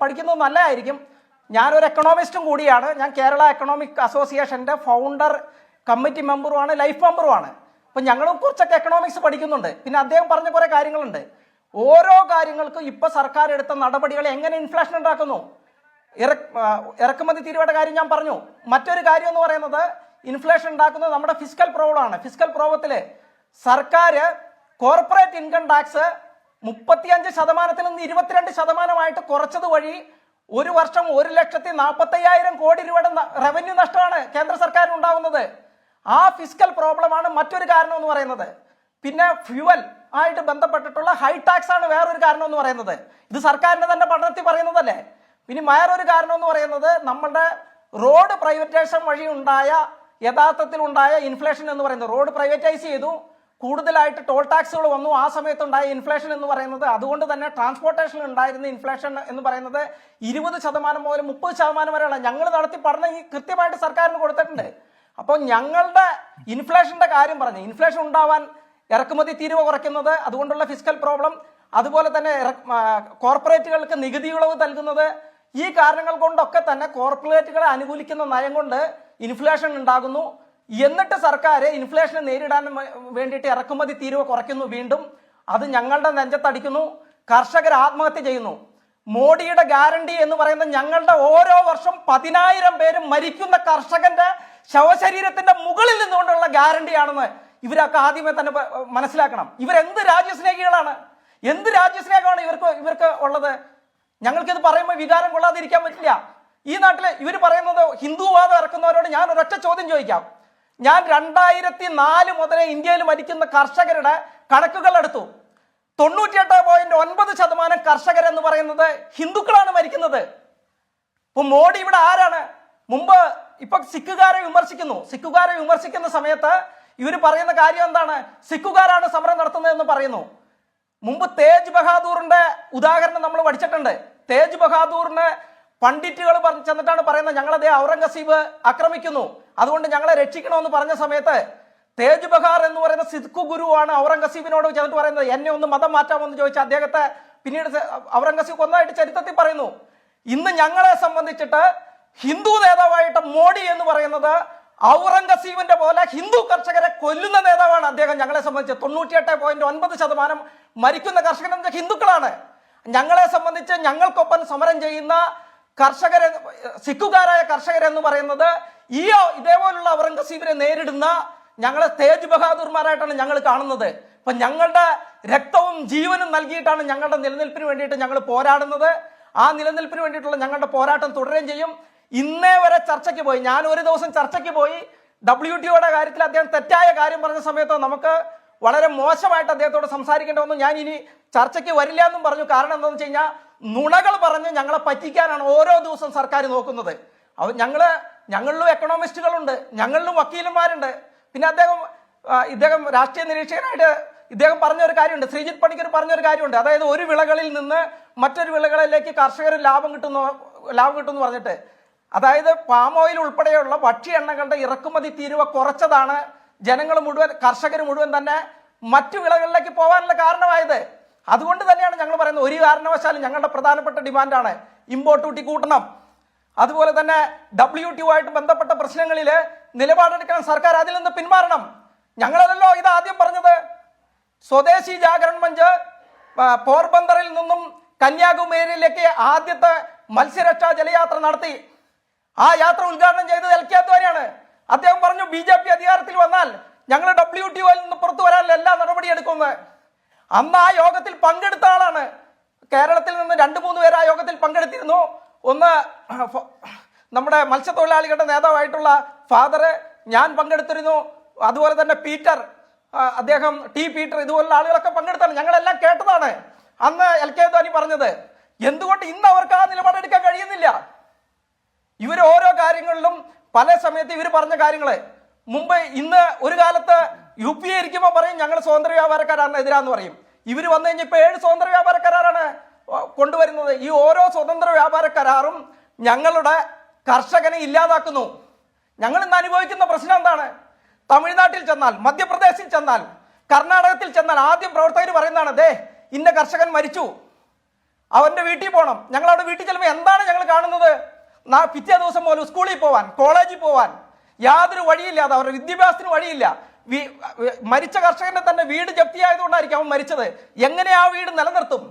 പഠിക്കുന്നത് നല്ലതായിരിക്കും. ഞാനൊരു എക്കണോമിസ്റ്റും കൂടിയാണ്. ഞാൻ കേരള എക്കണോമിക് അസോസിയേഷൻ്റെ ഫൗണ്ടർ കമ്മിറ്റി മെമ്പറുമാണ്, ലൈഫ് മെമ്പറുമാണ്. അപ്പം ഞങ്ങളും കുറച്ചൊക്കെ എക്കണോമിക്സ് പഠിക്കുന്നുണ്ട്. പിന്നെ അദ്ദേഹം പറഞ്ഞ കുറേ കാര്യങ്ങളുണ്ട്. ഓരോ കാര്യങ്ങൾക്കും ഇപ്പോൾ സർക്കാർ എടുത്ത നടപടികൾ എങ്ങനെ ഇൻഫ്ലേഷൻ ഉണ്ടാക്കുന്നു. ഇറക്കുമതി തീരുവയുടെ കാര്യം ഞാൻ പറഞ്ഞു. മറ്റൊരു കാര്യം എന്ന് പറയുന്നത് ഇൻഫ്ലേഷൻ ഉണ്ടാക്കുന്നത് നമ്മുടെ ഫിസ്ക്കൽ പ്രോബ്ലമാണ്. ഫിസ്ക്കൽ പ്രോബ്ലത്തിൽ സർക്കാർ കോർപ്പറേറ്റ് ഇൻകം ടാക്സ് 35% നിന്ന് 22% കുറച്ചത് വഴി ഒരു വർഷം 1,40,40,000 കോടി രൂപയുടെ റവന്യൂ നഷ്ടമാണ് കേന്ദ്ര സർക്കാരിന് ഉണ്ടാകുന്നത്. ആ ഫിസ്ക്കൽ പ്രോബ്ലമാണ് മറ്റൊരു കാരണം എന്ന് പറയുന്നത്. പിന്നെ ഫ്യൂവൽ ആയിട്ട് ബന്ധപ്പെട്ടിട്ടുള്ള ഹൈ ടാക്സ് ആണ് വേറൊരു കാരണം എന്ന് പറയുന്നത്. ഇത് സർക്കാരിന്റെ തന്നെ പഠനത്തിൽ പറയുന്നതല്ലേ. പിന്നെ വേറൊരു കാരണം എന്ന് പറയുന്നത് നമ്മുടെ റോഡ് പ്രൈവറ്റൈസേഷൻ വഴി യഥാർത്ഥത്തിൽ ഉണ്ടായ ഇൻഫ്ലേഷൻ എന്ന് പറയുന്നത്. റോഡ് പ്രൈവറ്റൈസ് ചെയ്തു, കൂടുതലായിട്ട് ടോൾ ടാക്സുകൾ വന്നു. ആ സമയത്തുണ്ടായ ഇൻഫ്ലേഷൻ എന്ന് പറയുന്നത്, അതുകൊണ്ട് തന്നെ ട്രാൻസ്പോർട്ടേഷനിൽ ഉണ്ടായിരുന്ന ഇൻഫ്ലേഷൻ എന്ന് പറയുന്നത് 20% മുതൽ 30% വരെയാണ്. ഞങ്ങൾ നടത്തി പഠനം ഈ കൃത്യമായിട്ട് സർക്കാരിന് കൊടുത്തിട്ടുണ്ട്. അപ്പോൾ ഞങ്ങളുടെ ഇൻഫ്ലേഷൻ്റെ കാര്യം പറഞ്ഞു, ഇൻഫ്ലേഷൻ ഉണ്ടാവാൻ ഇറക്കുമതി തീരുവ കുറയ്ക്കുന്നത്, അതുകൊണ്ടുള്ള ഫിസ്ക്കൽ പ്രോബ്ലം, അതുപോലെ തന്നെ കോർപ്പറേറ്റുകൾക്ക് നികുതി ഇളവ് നൽകുന്നത്, ഈ കാരണങ്ങൾ കൊണ്ടൊക്കെ തന്നെ കോർപ്പറേറ്റുകളെ അനുകൂലിക്കുന്ന നയം കൊണ്ട് ഇൻഫ്ലേഷൻ ഉണ്ടാകുന്നു. എന്നിട്ട് സർക്കാർ ഇൻഫ്ലേഷനെ നേരിടാൻ വേണ്ടിയിട്ട് ഇറക്കുമതി തീരുവ കുറയ്ക്കുന്നു. വീണ്ടും അത് ഞങ്ങളുടെ നെഞ്ചത്തടിക്കുന്നു. കർഷകർ ആത്മഹത്യ ചെയ്യുന്നു. മോഡിയുടെ ഗ്യാരണ്ടി എന്ന് പറയുന്നത് ഞങ്ങളുടെ ഓരോ വർഷം 10,000 പേര് മരിക്കുന്ന കർഷകന്റെ ശവശരീരത്തിന്റെ മുകളിൽ നിന്നുകൊണ്ടുള്ള ഗ്യാരണ്ടിയാണെന്ന് ഇവരൊക്കെ ആദ്യമേ തന്നെ മനസ്സിലാക്കണം. ഇവരെന്ത് രാജ്യസ്നേഹികളാണ്, എന്ത് രാജ്യസ്നേഹമാണ് ഇവർക്ക് ഉള്ളത്. ഞങ്ങൾക്കിത് പറയുമ്പോൾ വികാരം കൊള്ളാതിരിക്കാൻ പറ്റില്ല. ഈ നാട്ടിൽ ഇവർ പറയുന്നത് ഹിന്ദുവാദം ഇറക്കുന്നവരോട് ഞാൻ ഒരൊറ്റ ചോദ്യം ചോദിക്കാം. ഞാൻ 2004 മുതൽ ഇന്ത്യയിൽ മരിക്കുന്ന കർഷകരുടെ കണക്കുകൾ എടുത്തു. 98.9% കർഷകരെന്ന് പറയുന്നത് ഹിന്ദുക്കളാണ് മരിക്കുന്നത്. ഇപ്പൊ മോഡി ഇവിടെ ആരാണ്? മുമ്പ് ഇപ്പൊ സിഖുകാരെ വിമർശിക്കുന്ന സമയത്ത് ഇവർ പറയുന്ന കാര്യം എന്താണ്? സിഖുകാരാണ് സമരം നടത്തുന്നതെന്ന് പറയുന്നു. മുമ്പ് തേജ് ബഹാദൂറിന്റെ ഉദാഹരണം നമ്മൾ പഠിച്ചിട്ടുണ്ട്. തേജ് ബഹാദൂറിന് പണ്ഡിറ്റുകൾ ചെന്നിട്ടാണ് പറയുന്നത് ഞങ്ങളതേ ഔറംഗസീബ് ആക്രമിക്കുന്നു, അതുകൊണ്ട് ഞങ്ങളെ രക്ഷിക്കണമെന്ന് പറഞ്ഞ സമയത്ത് തേജ് ബഹാർ എന്ന് പറയുന്ന സിഖ് ഗുരുവാണ് ഔറംഗസീബിനോട് ചെന്നിട്ട് പറയുന്നത് എന്നെ ഒന്ന് മതം മാറ്റാമെന്ന് ചോദിച്ച അദ്ദേഹത്തെ പിന്നീട് ഔറംഗസീബ് കൊന്നതായിട്ട് ചരിത്രത്തിൽ പറയുന്നു. ഇന്ന് ഞങ്ങളെ സംബന്ധിച്ചിട്ട് ഹിന്ദു നേതാവായിട്ട് മോഡി എന്ന് പറയുന്നത് ഔറംഗസീബിന്റെ പോലെ ഹിന്ദു കർഷകരെ കൊല്ലുന്ന നേതാവാണ് അദ്ദേഹം. ഞങ്ങളെ സംബന്ധിച്ച് 98.9% മരിക്കുന്ന കർഷകർ ഹിന്ദുക്കളാണ്. ഞങ്ങളെ സംബന്ധിച്ച് ഞങ്ങൾക്കൊപ്പം സമരം ചെയ്യുന്ന കർഷകരെ, സിഖുകാരായ കർഷകരെന്ന് പറയുന്നത് ഇതേപോലുള്ള ഔറംഗസീബിനെ നേരിടുന്ന ഞങ്ങളെ തേജ് ബഹാദൂർമാരായിട്ടാണ് ഞങ്ങൾ കാണുന്നത്. അപ്പൊ ഞങ്ങളുടെ രക്തവും ജീവനും നൽകിയിട്ടാണ് ഞങ്ങളുടെ നിലനിൽപ്പിന് വേണ്ടിയിട്ട് ഞങ്ങൾ പോരാടുന്നത്. ആ നിലനിൽപ്പിന് വേണ്ടിയിട്ടുള്ള ഞങ്ങളുടെ പോരാട്ടം തുടരുകയും ചെയ്യും. ഇന്നേ വരെ ചർച്ചയ്ക്ക് പോയി, ഞാൻ ഒരു ദിവസം ചർച്ചയ്ക്ക് പോയി. WTOയുടെ കാര്യത്തിൽ അദ്ദേഹം തെറ്റായ കാര്യം പറഞ്ഞ സമയത്ത് നമുക്ക് വളരെ മോശമായിട്ട് അദ്ദേഹത്തോട് സംസാരിക്കേണ്ടി വന്നു. ഞാൻ ഇനി ചർച്ചയ്ക്ക് വരില്ല എന്നും പറഞ്ഞു. കാരണം എന്താണെന്ന് വെച്ച് കഴിഞ്ഞാൽ നുണകൾ പറഞ്ഞ് ഞങ്ങളെ പറ്റിക്കാനാണ് ഓരോ ദിവസം സർക്കാർ നോക്കുന്നത്. ഞങ്ങളിലും എക്കണോമിസ്റ്റുകളുണ്ട്, ഞങ്ങളിലും വക്കീലന്മാരുണ്ട്. പിന്നെ ഇദ്ദേഹം രാഷ്ട്രീയ നിരീക്ഷകനായിട്ട് ഇദ്ദേഹം പറഞ്ഞൊരു കാര്യമുണ്ട്, ശ്രീജിത്ത് പണിക്കർ പറഞ്ഞൊരു കാര്യമുണ്ട്. അതായത് ഒരു വിളകളിൽ നിന്ന് മറ്റൊരു വിളകളിലേക്ക് കർഷകർ ലാഭം കിട്ടുമെന്ന് പറഞ്ഞിട്ട്, അതായത് പാം ഓയിൽ ഉൾപ്പെടെയുള്ള ഭക്ഷ്യ എണ്ണകളുടെ ഇറക്കുമതി തീരുവ കുറച്ചതാണ് കർഷകർ മുഴുവൻ തന്നെ മറ്റു വിളകളിലേക്ക് പോകാനുള്ള കാരണമായത്. അതുകൊണ്ട് തന്നെയാണ് ഞങ്ങൾ പറയുന്നത്, ഒരു കാരണവശാലും ഞങ്ങളുടെ പ്രധാനപ്പെട്ട ഡിമാൻഡാണ് ഇമ്പോർട്ട് ഡ്യൂട്ടി കൂട്ടണം. അതുപോലെ തന്നെ WTO ആയിട്ട് ബന്ധപ്പെട്ട പ്രശ്നങ്ങളിൽ നിലപാടെടുക്കണം സർക്കാർ, അതിൽ നിന്ന് പിന്മാറണം. ഞങ്ങളല്ലോ ഇത് ആദ്യം പറഞ്ഞത്. സ്വദേശി ജാഗരൺ മഞ്ച് പോർബന്തറിൽ നിന്നും കന്യാകുമാരിയിലേക്ക് ആദ്യത്തെ മത്സ്യരക്ഷാ ജലയാത്ര നടത്തി. ആ യാത്ര ഉദ്ഘാടനം ചെയ്തത് LK അദ്വാനിയാണ്. അദ്ദേഹം പറഞ്ഞു, BJP അധികാരത്തിൽ വന്നാൽ ഞങ്ങൾ WTO നിന്ന് പുറത്തു വരാനുള്ള എല്ലാ നടപടിയെടുക്കുന്നത്. അന്ന് ആ യോഗത്തിൽ പങ്കെടുത്ത ആളാണ്. കേരളത്തിൽ നിന്ന് 2-3 പേര് ആ യോഗത്തിൽ പങ്കെടുത്തിരുന്നു. ഒന്ന് നമ്മുടെ മത്സ്യത്തൊഴിലാളികളുടെ നേതാവായിട്ടുള്ള ഫാദർ, ഞാൻ പങ്കെടുത്തിരുന്നു. അതുപോലെ തന്നെ പീറ്റർ, അദ്ദേഹം പീറ്റർ, ഇതുപോലുള്ള ആളുകളൊക്കെ പങ്കെടുത്താണ്. ഞങ്ങളെല്ലാം കേട്ടതാണ് അന്ന് LK അദ്വാനി പറഞ്ഞത്. എന്തുകൊണ്ട് ഇന്ന് അവർക്ക് ആ നിലപാടെടുക്കാൻ കഴിയുന്നില്ല? ഇവർ ഓരോ കാര്യങ്ങളിലും പല സമയത്ത് ഇവർ പറഞ്ഞ കാര്യങ്ങൾ ഇന്ന് ഒരു കാലത്ത് UP ഇരിക്കുമ്പോൾ പറയും ഞങ്ങൾ സ്വതന്ത്ര വ്യാപാരക്കാരാണ് എതിരാന്ന് പറയും. ഇവർ വന്നു കഴിഞ്ഞാൽ ഇപ്പോൾ 7 സ്വതന്ത്ര വ്യാപാര കരാറാണ് കൊണ്ടുവരുന്നത്. ഈ ഓരോ സ്വതന്ത്ര വ്യാപാര കരാറും ഞങ്ങളുടെ കർഷകനെ ഇല്ലാതാക്കുന്നു. ഞങ്ങൾ ഇന്ന് അനുഭവിക്കുന്ന പ്രശ്നം എന്താണ്? തമിഴ്നാട്ടിൽ ചെന്നാൽ, മധ്യപ്രദേശിൽ ചെന്നാൽ, കർണാടകത്തിൽ ചെന്നാൽ ആദ്യം പ്രവർത്തകർ പറയുന്നതാണ്, ദേ ഇന്ന കർഷകൻ മരിച്ചു, അവന്റെ വീട്ടിൽ പോകണം. ഞങ്ങൾ അവിടെ വീട്ടിൽ ചെല്ലുമ്പോൾ എന്താണ് ഞങ്ങൾ കാണുന്നത്? പിറ്റേ ദിവസം പോലും സ്കൂളിൽ പോവാൻ, കോളേജിൽ പോവാൻ യാതൊരു വഴിയില്ലാതെ, അവരുടെ വിദ്യാഭ്യാസത്തിന് വഴിയില്ല. മരിച്ച കർഷകന്റെ തന്നെ വീട് ജപ്തിയായതുകൊണ്ടായിരിക്കും അവൻ മരിച്ചത്. എങ്ങനെ ആ വീട് നിലനിർത്തും?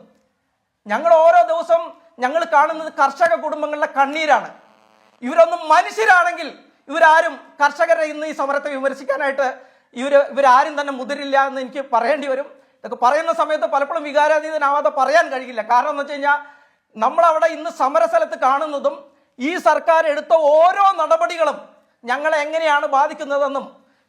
ഞങ്ങൾ ഓരോ ദിവസം ഞങ്ങൾ കാണുന്നത് കർഷക കുടുംബങ്ങളുടെ കണ്ണീരാണ്. ഇവരൊന്നും മനുഷ്യരാണെങ്കിൽ ഇവരാരും കർഷകരെ ഇന്ന് ഈ സമരത്തെ വിമർശിക്കാനായിട്ട് ഇവരാരും തന്നെ മുതിരില്ല എന്ന് എനിക്ക് പറയേണ്ടി വരും. ഇതൊക്കെ പറയുന്ന സമയത്ത് പലപ്പോഴും വികാരാതീതനാവാതെ പറയാൻ കഴിയില്ല. കാരണം എന്ന് വെച്ച് കഴിഞ്ഞാൽ നമ്മളവിടെ ഇന്ന് സമരസ്ഥലത്ത് കാണുന്നതും ഈ സർക്കാർ എടുത്ത ഓരോ നടപടികളും ഞങ്ങളെ എങ്ങനെയാണ് ബാധിക്കുന്നതെന്നും,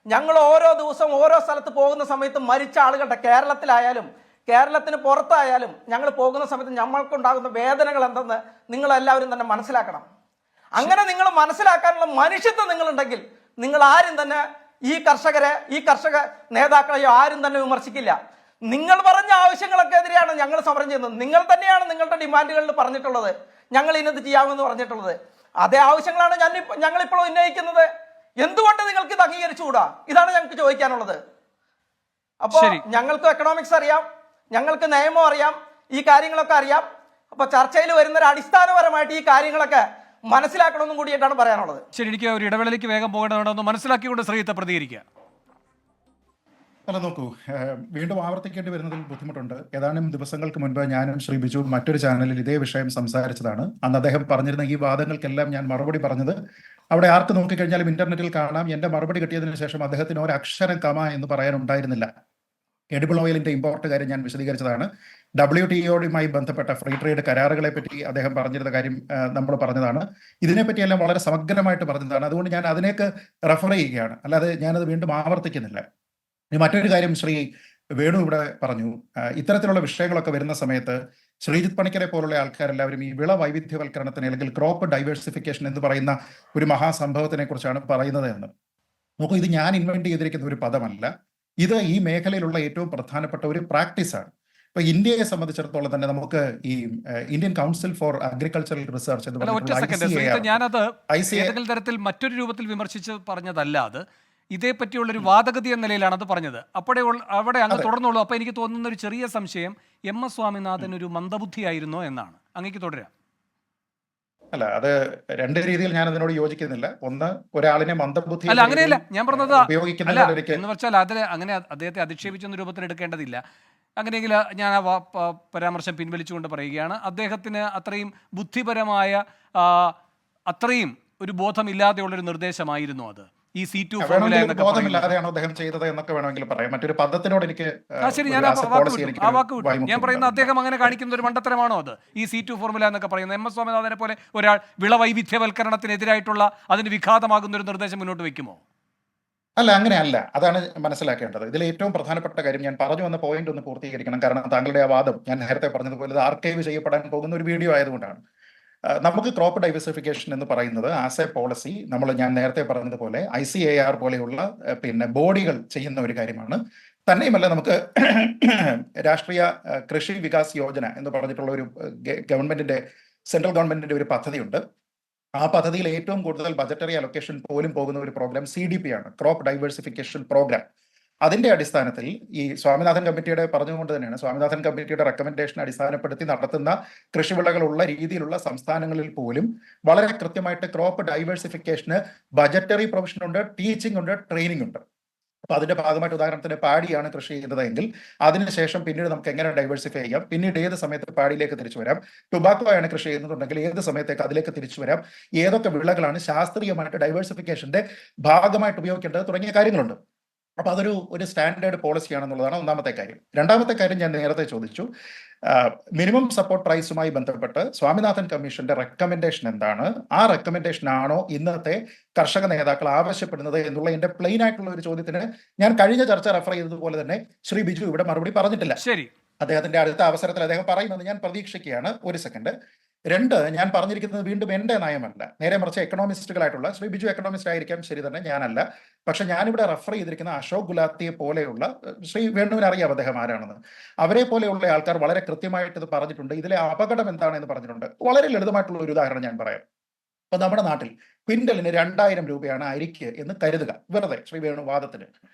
ഞങ്ങൾ ഓരോ ദിവസം ഓരോ സ്ഥലത്ത് പോകുന്ന സമയത്ത് മരിച്ച ആളുകളുടെ, കേരളത്തിലായാലും കേരളത്തിന് പുറത്തായാലും ഞങ്ങൾ പോകുന്ന സമയത്ത് ഞമ്മൾക്കുണ്ടാകുന്ന വേദനകൾ എന്തെന്ന് നിങ്ങളെല്ലാവരും തന്നെ മനസ്സിലാക്കണം. അങ്ങനെ നിങ്ങൾ മനസ്സിലാക്കാനുള്ള മനുഷ്യത്വം നിങ്ങളുണ്ടെങ്കിൽ നിങ്ങൾ ആരും തന്നെ ഈ കർഷക നേതാക്കളെയോ ആരും തന്നെ വിമർശിക്കില്ല. നിങ്ങൾ പറഞ്ഞ ആവശ്യങ്ങളൊക്കെ എതിരെയാണ് ഞങ്ങൾ സമരം ചെയ്യുന്നത്. നിങ്ങൾ തന്നെയാണ് നിങ്ങളുടെ ഡിമാൻഡുകളിൽ പറഞ്ഞിട്ടുള്ളത്, ഞങ്ങൾ ഇന്നത് ചെയ്യാമെന്ന് പറഞ്ഞിട്ടുള്ളത്. അതേ ആവശ്യങ്ങളാണ് ഞങ്ങളിപ്പോൾ ഉന്നയിക്കുന്നത്. എന്തുകൊണ്ട് നിങ്ങൾക്ക് ഇത് അംഗീകരിച്ചുകൂടാ? ഇതാണ് ഞങ്ങൾക്ക് ചോദിക്കാനുള്ളത്. അപ്പോൾ ഞങ്ങൾക്ക് എക്കണോമിക്സ് അറിയാം, ഞങ്ങൾക്ക് നിയമം അറിയാം, ഈ കാര്യങ്ങളൊക്കെ അറിയാം. അപ്പൊ ചർച്ചയിൽ വരുന്ന അടിസ്ഥാനപരമായിട്ട് ഈ കാര്യങ്ങളൊക്കെ മനസ്സിലാക്കണമെന്നും കൂടിയിട്ടാണ് പറയാനുള്ളത്. ശരി, എനിക്ക് ഒരു ഇടവേളയിലേക്ക് വേഗം പോകേണ്ടതുണ്ടെന്ന് മനസ്സിലാക്കിക്കൊണ്ട് ശ്രീജിത്ത് പ്രതികരിക്കുക. അല്ല നോക്കൂ, വീണ്ടും ആവർത്തിക്കേണ്ടി വരുന്നതിൽ ബുദ്ധിമുട്ടുണ്ട്. ഏതാനും ദിവസങ്ങൾക്ക് മുൻപ് ഞാനും ശ്രീ ബിജു മറ്റൊരു ചാനലിൽ ഇതേ വിഷയം സംസാരിച്ചതാണ്. അന്ന് അദ്ദേഹം പറഞ്ഞിരുന്ന ഈ വാദങ്ങൾക്കെല്ലാം ഞാൻ മറുപടി പറഞ്ഞത് അവിടെ ആർക്ക് നോക്കിക്കഴിഞ്ഞാലും ഇന്റർനെറ്റിൽ കാണാം. എന്റെ മറുപടി കിട്ടിയതിനു ശേഷം അദ്ദേഹത്തിന് ഒരക്ഷരം കമ എന്ന് പറയാനുണ്ടായിരുന്നില്ല. എഡിബിൾ ഓയിലിന്റെ ഇമ്പോർട്ട് കാര്യം ഞാൻ വിശദീകരിച്ചതാണ്. WTOയുമായി ബന്ധപ്പെട്ട ഫ്രീ ട്രേഡ് കരാറുകളെ പറ്റി അദ്ദേഹം പറഞ്ഞിരുന്ന കാര്യം നമ്മൾ പറഞ്ഞതാണ്. ഇതിനെപ്പറ്റിയെല്ലാം വളരെ സമഗ്രമായിട്ട് പറഞ്ഞതാണ്. അതുകൊണ്ട് ഞാൻ അതിലേക്ക് റെഫർ ചെയ്യുകയാണ്, അല്ലാതെ ഞാനത് വീണ്ടും ആവർത്തിക്കുന്നില്ല. ഇനി മറ്റൊരു കാര്യം ശ്രീ വേണു ഇവിടെ പറഞ്ഞു, ഇത്തരത്തിലുള്ള വിഷയങ്ങളൊക്കെ വരുന്ന സമയത്ത് ശ്രീജിത്ത് പണിക്കരെ പോലുള്ള ആൾക്കാരെല്ലാവരും ഈ വിള വൈവിധ്യവൽക്കരണത്തിന് അല്ലെങ്കിൽ ക്രോപ്പ് ഡൈവേഴ്സിഫിക്കേഷൻ എന്ന് പറയുന്ന ഒരു മഹാസംഭവത്തിനെ കുറിച്ചാണ് പറയുന്നത് എന്ന്. നോക്കൂ, ഇത് ഞാൻ ഇൻവെന്റ് ചെയ്തിരിക്കുന്ന ഒരു പദമല്ല. ഇത് ഈ മേഖലയിലുള്ള ഏറ്റവും പ്രധാനപ്പെട്ട ഒരു പ്രാക്ടീസാണ്. ഇപ്പൊ ഇന്ത്യയെ സംബന്ധിച്ചിടത്തോളം തന്നെ നമുക്ക് ഈ Indian council for agricultural research എന്ന് പറയുന്നത്, ഞാനത് ഏതെങ്കിലും തരത്തിൽ മറ്റൊരു രൂപത്തിൽ വിമർശിച്ച് പറഞ്ഞതല്ല, അത് ഇതേപ്പറ്റിയുള്ള ഒരു വാദഗതി എന്ന നിലയിലാണ് അത് പറഞ്ഞത്. അവിടെ അങ്ങ് തുടർന്നുള്ളൂ. അപ്പൊ എനിക്ക് തോന്നുന്ന ഒരു ചെറിയ സംശയം, MS സ്വാമിനാഥൻ ഒരു മന്ദബുദ്ധിയായിരുന്നോ എന്നാണ്. അങ്ങേക്ക് തുടരാം. അല്ല, അത് രണ്ട് രീതിയിൽ ഞാൻ അതിനോട് യോജിക്കുന്നില്ല. ഒന്ന്, ഒരാളിനെ മന്ദബുദ്ധി അല്ല, അങ്ങനെയല്ല ഞാൻ പറഞ്ഞത്. ഉപയോഗിക്കുന്ന എന്ന് വെച്ചാൽ അതിൽ അങ്ങനെ അദ്ദേഹത്തെ അധിക്ഷേപിച്ചെന്ന രൂപത്തിൽ എടുക്കേണ്ടതില്ല. അങ്ങനെയെങ്കിൽ ഞാൻ ആ പരാമർശം പിൻവലിച്ചുകൊണ്ട് പറയുകയാണ്, അദ്ദേഹത്തിന് അത്രയും ബുദ്ധിപരമായ അത്രയും ഒരു ബോധമില്ലാതെയുള്ളൊരു നിർദ്ദേശമായിരുന്നു അത്. ഈ C2 ഫോർമുല എന്നൊക്കെ ബോധമില്ലാതെയാണോ അദ്ദേഹം ചെയ്തത് എന്നൊക്കെ വേണമെങ്കിൽ പറയാം. മറ്റൊരു പദത്തിനോട് എനിക്ക് ശരി, ഞാൻ ആ വാക്ക് വിട്ടു. ഞാൻ പറയുന്നത് അദ്ദേഹം അങ്ങനെ കാണിക്കുന്ന ഒരു മണ്ടത്തരമാണോ അത്? ഈ C2 ഫോർമുല എന്നൊക്കെ പറയുന്നത് MS സ്വാമിനാഥനെ പോലെ ഒരാൾ വിള വൈവിധ്യവൽക്കരണത്തിനെതിരായിട്ടുള്ള അതിന് വിഘാതമാകുന്ന ഒരു നിർദ്ദേശം മുന്നോട്ട് വയ്ക്കുമോ? അല്ല, അങ്ങനെയല്ല. അതാണ് മനസ്സിലാക്കേണ്ടത്. ഇതിൽ ഏറ്റവും പ്രധാനപ്പെട്ട കാര്യം, ഞാൻ പറഞ്ഞു വന്ന പോയിന്റ് ഒന്ന് പൂർത്തീകരിക്കണം. കാരണം താങ്കളുടെ ആ വാദം ഞാൻ നേരത്തെ പറഞ്ഞതുപോലെ ഇത് ആർക്കൈവ് ചെയ്യപ്പെടാൻ പോകുന്ന ഒരു വീഡിയോ ആയതുകൊണ്ടാണ്. നമുക്ക് ക്രോപ്പ് ഡൈവേഴ്സിഫിക്കേഷൻ എന്ന് പറയുന്നത് ആസ് എ പോളിസി ഞാൻ നേരത്തെ പറഞ്ഞതുപോലെ ICAR പോലെയുള്ള പിന്നെ ബോഡികൾ ചെയ്യുന്ന ഒരു കാര്യമാണ്. തന്നെയുമല്ല, നമുക്ക് രാഷ്ട്രീയ കൃഷി വികാസ് യോജന എന്ന് പറഞ്ഞിട്ടുള്ള ഒരു ഗവൺമെന്റിന്റെ സെൻട്രൽ ഗവൺമെന്റിന്റെ ഒരു പദ്ധതിയുണ്ട്. ആ പദ്ധതിയിൽ ഏറ്റവും കൂടുതൽ ബജറ്ററി അലൊക്കേഷൻ പോലും പോകുന്ന ഒരു പ്രോഗ്രാം CDP ആണ്, ക്രോപ്പ് ഡൈവേഴ്സിഫിക്കേഷൻ പ്രോഗ്രാം. അതിന്റെ അടിസ്ഥാനത്തിൽ ഈ സ്വാമിനാഥൻ കമ്മിറ്റിയുടെ പറഞ്ഞുകൊണ്ട് തന്നെയാണ്, സ്വാമിനാഥൻ കമ്മിറ്റിയുടെ റെക്കമെൻഡേഷൻ അടിസ്ഥാനപ്പെടുത്തി നടത്തുന്ന കൃഷിവിളകളുള്ള രീതിയിലുള്ള സംസ്ഥാനങ്ങളിൽ പോലും വളരെ കൃത്യമായിട്ട് ക്രോപ്പ് ഡൈവേഴ്സിഫിക്കേഷന് ബജറ്ററി പ്രൊവിഷൻ ഉണ്ട്, ടീച്ചിങ് ഉണ്ട്, ട്രെയിനിങ് ഉണ്ട്. അപ്പൊ അതിന്റെ ഭാഗമായിട്ട് ഉദാഹരണത്തിന് പാടിയാണ് കൃഷി ചെയ്യുന്നതെങ്കിൽ അതിനുശേഷം പിന്നീട് നമുക്ക് എങ്ങനെ ഡൈവേഴ്സിഫൈ ചെയ്യാം, പിന്നീട് ഏത് സമയത്ത് പാടിയിലേക്ക് തിരിച്ചു വരാം, ടുബാക്കോ ആണ് കൃഷി ചെയ്യുന്നുണ്ടെങ്കിൽ ഏത് സമയത്തേക്ക് അതിലേക്ക് തിരിച്ചു വരാം, ഏതൊക്കെ വിളകളാണ് ശാസ്ത്രീയമായിട്ട് ഡൈവേഴ്സിഫിക്കേഷന്റെ ഭാഗമായിട്ട് ഉപയോഗിക്കേണ്ടത് തുടങ്ങിയ കാര്യങ്ങളുണ്ട്. അപ്പൊ അതൊരു സ്റ്റാൻഡേർഡ് പോളിസിയാണെന്നുള്ളതാണ് ഒന്നാമത്തെ കാര്യം. രണ്ടാമത്തെ കാര്യം ഞാൻ നേരത്തെ ചോദിച്ചു, മിനിമം സപ്പോർട്ട് പ്രൈസുമായി ബന്ധപ്പെട്ട് സ്വാമിനാഥൻ കമ്മീഷന്റെ റെക്കമെൻഡേഷൻ എന്താണ്, ആ റെക്കമെൻഡേഷൻ ആണോ ഇന്നത്തെ കർഷക നേതാക്കൾ ആവശ്യപ്പെടുന്നത് എന്നുള്ള എന്റെ പ്ലെയിൻ ആയിട്ടുള്ള ഒരു ചോദ്യത്തിന് ഞാൻ കഴിഞ്ഞ ചർച്ച റെഫർ ചെയ്തതുപോലെ തന്നെ ശ്രീ ബിജു ഇവിടെ മറുപടി പറഞ്ഞിട്ടില്ല. ശരി, അദ്ദേഹത്തിന്റെ അടുത്ത അവസരത്തിൽ അദ്ദേഹം പറയുമെന്ന് ഞാൻ പ്രതീക്ഷിക്കുകയാണ്. ഒരു സെക്കൻഡ്. രണ്ട്, ഞാൻ പറഞ്ഞിരിക്കുന്നത് വീണ്ടും എന്റെ നയമല്ല, നേരെ മറിച്ച് എക്കണോമിസ്റ്റുകളായിട്ടുള്ള ശ്രീ ബിജു എക്കണോമിസ്റ്റ് ആയിരിക്കാം, ശരി തന്നെ, ഞാനല്ല. പക്ഷെ ഞാനിവിടെ റെഫർ ചെയ്തിരിക്കുന്ന അശോക് ഗുലാത്തിയെ പോലെയുള്ള, ശ്രീ വേണുവിന് അറിയാം അദ്ദേഹം ആരാണെന്ന്, അവരെ പോലെയുള്ള ആൾക്കാർ വളരെ കൃത്യമായിട്ട് ഇത് പറഞ്ഞിട്ടുണ്ട്. ഇതിലെ അപകടം എന്താണെന്ന് പറഞ്ഞിട്ടുണ്ട്. വളരെ ലളിതമായിട്ടുള്ള ഒരു ഉദാഹരണം ഞാൻ പറയാം. ഇപ്പൊ നമ്മുടെ നാട്ടിൽ ക്വിന്റലിന് 2000 രൂപയാണ് അരിക്ക് എന്ന് കരുതുക, വെറുതെ ശ്രീ വേണു വാദത്തിന്.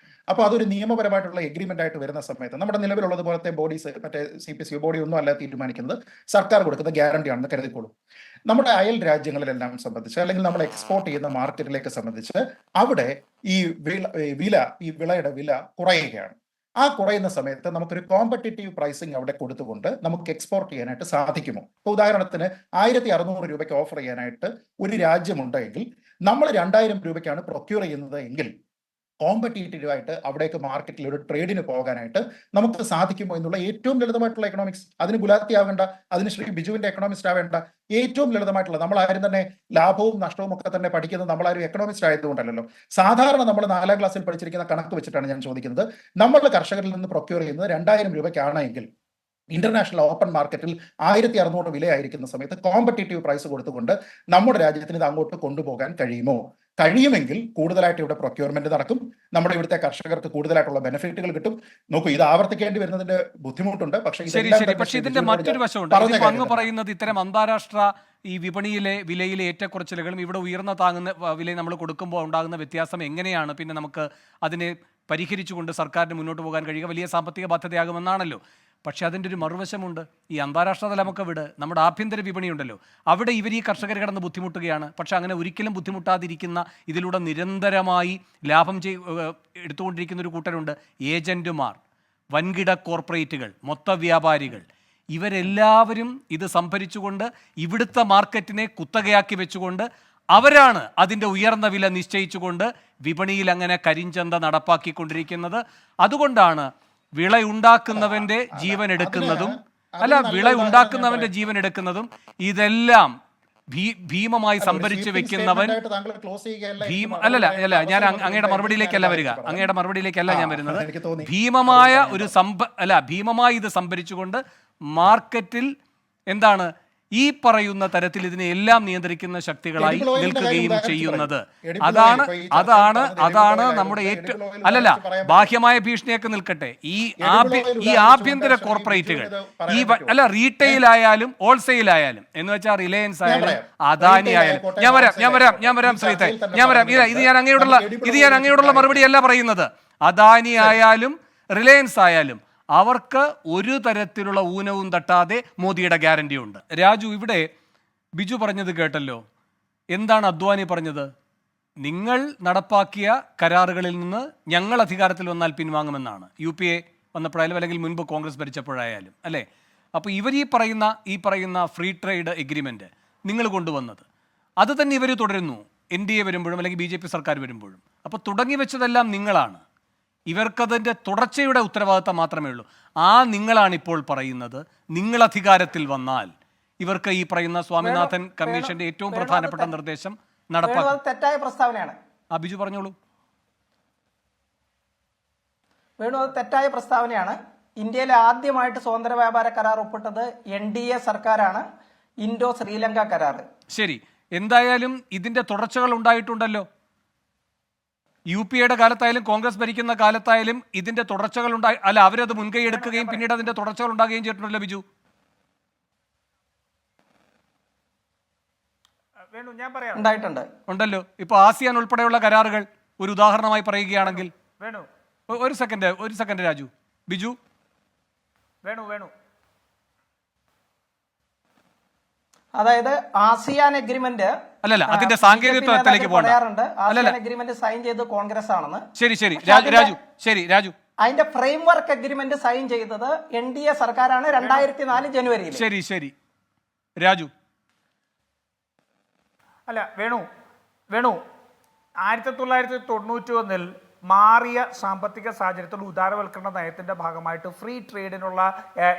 അപ്പൊ അതൊരു നിയമപരമായിട്ടുള്ള എഗ്രിമെന്റ് ആയിട്ട് വരുന്ന സമയത്ത് നമ്മുടെ നിലവിലുള്ളത് പോലത്തെ ബോഡീസ്, മറ്റേ CPC ബോഡി ഒന്നും അല്ല തീരുമാനിക്കുന്നത്, സർക്കാർ കൊടുക്കുന്ന ഗ്യാരണ്ടി ആണെന്ന് കരുതിക്കോളൂ. നമ്മുടെ അയൽ രാജ്യങ്ങളിലെല്ലാം സംബന്ധിച്ച്, അല്ലെങ്കിൽ നമ്മൾ എക്സ്പോർട്ട് ചെയ്യുന്ന മാർക്കറ്റിലേക്ക് സംബന്ധിച്ച് അവിടെ ഈ വിളയുടെ വില കുറയുകയാണ്. ആ കുറയുന്ന സമയത്ത് നമുക്കൊരു കോമ്പറ്റേറ്റീവ് പ്രൈസിങ് അവിടെ കൊടുത്തുകൊണ്ട് നമുക്ക് എക്സ്പോർട്ട് ചെയ്യാനായിട്ട് സാധിക്കുമോ? ഇപ്പൊ ഉദാഹരണത്തിന് 1600 രൂപയ്ക്ക് ഓഫർ ചെയ്യാനായിട്ട് ഒരു രാജ്യമുണ്ടെങ്കിൽ നമ്മൾ 2000 രൂപയ്ക്കാണ് പ്രൊക്യൂർ ചെയ്യുന്നത് എങ്കിൽ കോമ്പറ്റേറ്റീവ് ആയിട്ട് അവിടേക്ക് മാർക്കറ്റിൽ ഒരു ട്രേഡിന് പോകാനായിട്ട് നമുക്ക് സാധിക്കുമോ എന്നുള്ള ഏറ്റവും ലളിതമായിട്ടുള്ള എക്കണോമിക്സ്. അതിന് ഗുലാത്തി ആവേണ്ട, അതിന് ശ്രീ ബിജുവിന്റെ എക്കണോമിസ്റ്റ് ആവേണ്ട, ഏറ്റവും ലളിതമായിട്ടുള്ള, നമ്മളാരും തന്നെ ലാഭവും നഷ്ടവും ഒക്കെ തന്നെ പഠിക്കുന്നത് നമ്മളാരും എക്കണോമിസ്റ്റ് ആയതുകൊണ്ടല്ലോ. സാധാരണ നമ്മൾ 4ാം ക്ലാസ്സിൽ പഠിച്ചിരിക്കുന്ന കണക്ക് വെച്ചിട്ടാണ് ഞാൻ ചോദിക്കുന്നത്. നമ്മൾ കർഷകരിൽ നിന്ന് പ്രൊക്യൂർ ചെയ്യുന്നത് 2000 രൂപയ്ക്കാണെങ്കിൽ ഇന്റർനാഷണൽ ഓപ്പൺ മാർക്കറ്റിൽ 1600 വിലയായിരിക്കുന്ന സമയത്ത് കോമ്പറ്റേറ്റീവ് പ്രൈസ് കൊടുത്തുകൊണ്ട് നമ്മുടെ രാജ്യത്തിന് ഇത് അങ്ങോട്ട് കൊണ്ടുപോകാൻ കഴിയുമോ? കഴിയുമെങ്കിൽ കൂടുതലായിട്ട് ഇവിടെ പ്രൊക്യൂർമെന്റ് നടക്കും, നമ്മുടെ ഇവിടുത്തെ കർഷകർക്ക് കൂടുതലായിട്ടുള്ള ബെനിഫിറ്റുകൾ കിട്ടും. നോക്കൂ, ഇത് ആവർത്തിക്കേണ്ടി വരുന്നതിന്റെ ബുദ്ധിമുട്ടുണ്ട്. ശരി, പക്ഷേ ഇതിന്റെ മറ്റൊരു വശമുണ്ട്. അങ്ങ് പറയുന്നത് ഇത്തരം അന്താരാഷ്ട്ര ഈ വിലയിലെ ഏറ്റക്കുറച്ചിലുകളും ഇവിടെ ഉയർന്ന താങ്ങുന്ന വില നമ്മൾ കൊടുക്കുമ്പോൾ ഉണ്ടാകുന്ന വ്യത്യാസം എങ്ങനെയാണ് പിന്നെ നമുക്ക് അതിനെ പരിഹരിച്ചുകൊണ്ട് സർക്കാരിന് മുന്നോട്ട് പോകാൻ കഴിയുക? വലിയ സാമ്പത്തിക ബാധ്യതയാകുമെന്നാണല്ലോ. പക്ഷെ അതിൻ്റെ ഒരു മറുവശമുണ്ട്. ഈ അന്താരാഷ്ട്ര തലമൊക്കെ വിട്, നമ്മുടെ ആഭ്യന്തര വിപണിയുണ്ടല്ലോ, അവിടെ ഇവർ ഈ കർഷകർ കിടന്ന് ബുദ്ധിമുട്ടുകയാണ്. പക്ഷെ അങ്ങനെ ഒരിക്കലും ബുദ്ധിമുട്ടാതിരിക്കുന്ന, ഇതിലൂടെ നിരന്തരമായി ലാഭം എടുത്തുകൊണ്ടിരിക്കുന്ന ഒരു കൂട്ടരുണ്ട്. ഏജന്റുമാർ, വൻകിട കോർപ്പറേറ്റുകൾ, മൊത്ത വ്യാപാരികൾ, ഇവരെല്ലാവരും ഇത് സംഭരിച്ചുകൊണ്ട് ഇവിടുത്തെ മാർക്കറ്റിനെ കുത്തകയാക്കി വെച്ചുകൊണ്ട് അവരാണ് അതിൻ്റെ ഉയർന്ന വില നിശ്ചയിച്ചുകൊണ്ട് വിപണിയിൽ അങ്ങനെ കരിഞ്ചന്ത നടപ്പാക്കിക്കൊണ്ടിരിക്കുന്നത്. അതുകൊണ്ടാണ് വിളയുണ്ടാക്കുന്നവന്റെ ജീവൻ എടുക്കുന്നതും ഇതെല്ലാം ഭീമമായി സംഭരിച്ചു വെക്കുന്നവൻ. അല്ലല്ല, ഞാൻ അങ്ങയുടെ മറുപടിയിലേക്കല്ല വരിക, ഞാൻ വരുന്നത്. ഭീമമായി ഇത് സംഭരിച്ചുകൊണ്ട് മാർക്കറ്റിൽ എന്താണ് ഈ പറയുന്ന തരത്തിൽ ഇതിനെ എല്ലാം നിയന്ത്രിക്കുന്ന ശക്തികളായി നിൽക്കുകയും ചെയ്യുന്നത്. അതാണ് നമ്മുടെ ഏറ്റവും ബാഹ്യമായ ഭീഷണിയൊക്കെ നിൽക്കട്ടെ. ഈ ആഭ്യന്തര കോർപ്പറേറ്റുകൾ, റീറ്റെയിൽ ആയാലും ഹോൾസെയിൽ ആയാലും, എന്ന് വെച്ചാൽ റിലയൻസ് ആയാലും അദാനി ആയാലും, ഞാൻ വരാം ശ്രീത്തെ, ഇത് ഞാൻ അങ്ങയോടുള്ള മറുപടിയല്ല പറയുന്നത്. അദാനി ആയാലും റിലയൻസ് ആയാലും അവർക്ക് ഒരു തരത്തിലുള്ള ഊനവും തട്ടാതെ മോദിയുടെ ഗ്യാരണ്ടി ഉണ്ട്. രാജു, ഇവിടെ ബിജു പറഞ്ഞത് കേട്ടല്ലോ. എന്താണ് അദ്വാനി പറഞ്ഞത്? നിങ്ങൾ നടപ്പാക്കിയ കരാറുകളിൽ നിന്ന് ഞങ്ങൾ അധികാരത്തിൽ വന്നാൽ പിൻവാങ്ങുമെന്നാണ്. UPA വന്നപ്പോഴായാലും അല്ലെങ്കിൽ മുൻപ് കോൺഗ്രസ് ഭരിച്ചപ്പോഴായാലും, അല്ലേ? അപ്പോൾ ഇവർ ഈ പറയുന്ന ഫ്രീ ട്രേഡ് എഗ്രിമെൻറ്റ് നിങ്ങൾ കൊണ്ടുവന്നത്, അത് തന്നെ ഇവർ തുടരുന്നു. NDA വരുമ്പോഴും അല്ലെങ്കിൽ BJP സർക്കാർ വരുമ്പോഴും. അപ്പോൾ തുടങ്ങി വെച്ചതെല്ലാം നിങ്ങളാണ്. ഇവർക്കതിൻ്റെ തുടർച്ചയുടെ ഉത്തരവാദിത്തം മാത്രമേ ഉള്ളൂ. നിങ്ങളാണിപ്പോൾ പറയുന്നത് നിങ്ങൾ അധികാരത്തിൽ വന്നാൽ ഇവർക്ക് ഈ പറയുന്ന സ്വാമിനാഥൻ കമ്മീഷന്റെ ഏറ്റവും പ്രധാനപ്പെട്ട നിർദ്ദേശം നടപ്പാക്കും. തെറ്റായ പ്രസ്താവനയാണ്. ബിജു പറഞ്ഞോളൂ. വേണു, അത് തെറ്റായ പ്രസ്താവനയാണ്. ഇന്ത്യയിലെ ആദ്യമായിട്ട് സ്വതന്ത്ര വ്യാപാര കരാർ ഒപ്പിട്ടത് NDA സർക്കാരാണ്, ഇൻഡോ ശ്രീലങ്ക കരാർ. ശരി, എന്തായാലും ഇതിന്റെ തുടർച്ചകൾ ഉണ്ടായിട്ടുണ്ടല്ലോ. UPA കാലത്തായാലും കോൺഗ്രസ് ഭരിക്കുന്ന കാലത്തായാലും ഇതിന്റെ തുടർച്ചകൾ ഉണ്ടായി, അല്ല അവരത് മുൻകൈ എടുക്കുകയും പിന്നീട് അതിന്റെ തുടർച്ചകൾ ഉണ്ടാകുകയും ചെയ്തിട്ടുണ്ടല്ലോ ബിജു. വേണു, ഞാൻ പറയാം. ഉണ്ടായിട്ടുണ്ട്, ഉണ്ടല്ലോ. ഇപ്പൊ ആസിയാൻ ഉൾപ്പെടെയുള്ള കരാറുകൾ ഒരു ഉദാഹരണമായി പറയുകയാണെങ്കിൽ. വേണു ഒരു സെക്കൻഡ് രാജു. ബിജു. വേണു അതായത് ആസിയാൻ എഗ്രിമെന്റ് അല്ലല്ല, അതിന്റെ സാങ്കേതികത്വത്തിലേക്ക് പോകണ്ട. പറയാറുണ്ട് ആസിയാൻ എഗ്രിമെന്റ് സൈൻ ചെയ്തത് കോൺഗ്രസ് ആണെന്ന്. ശരി രാജു. അതിന്റെ ഫ്രെയിംവർക്ക് എഗ്രിമെന്റ് സൈൻ ചെയ്തത് NDA സർക്കാരാണ് 2004 ജനുവരിയിൽ. ശരി രാജു. അല്ല വേണു 1991 മാറിയ സാമ്പത്തിക സാഹചര്യത്തിൽ ഉദാരവൽക്കരണ നയത്തിന്റെ ഭാഗമായിട്ട് ഫ്രീ ട്രേഡിനുള്ള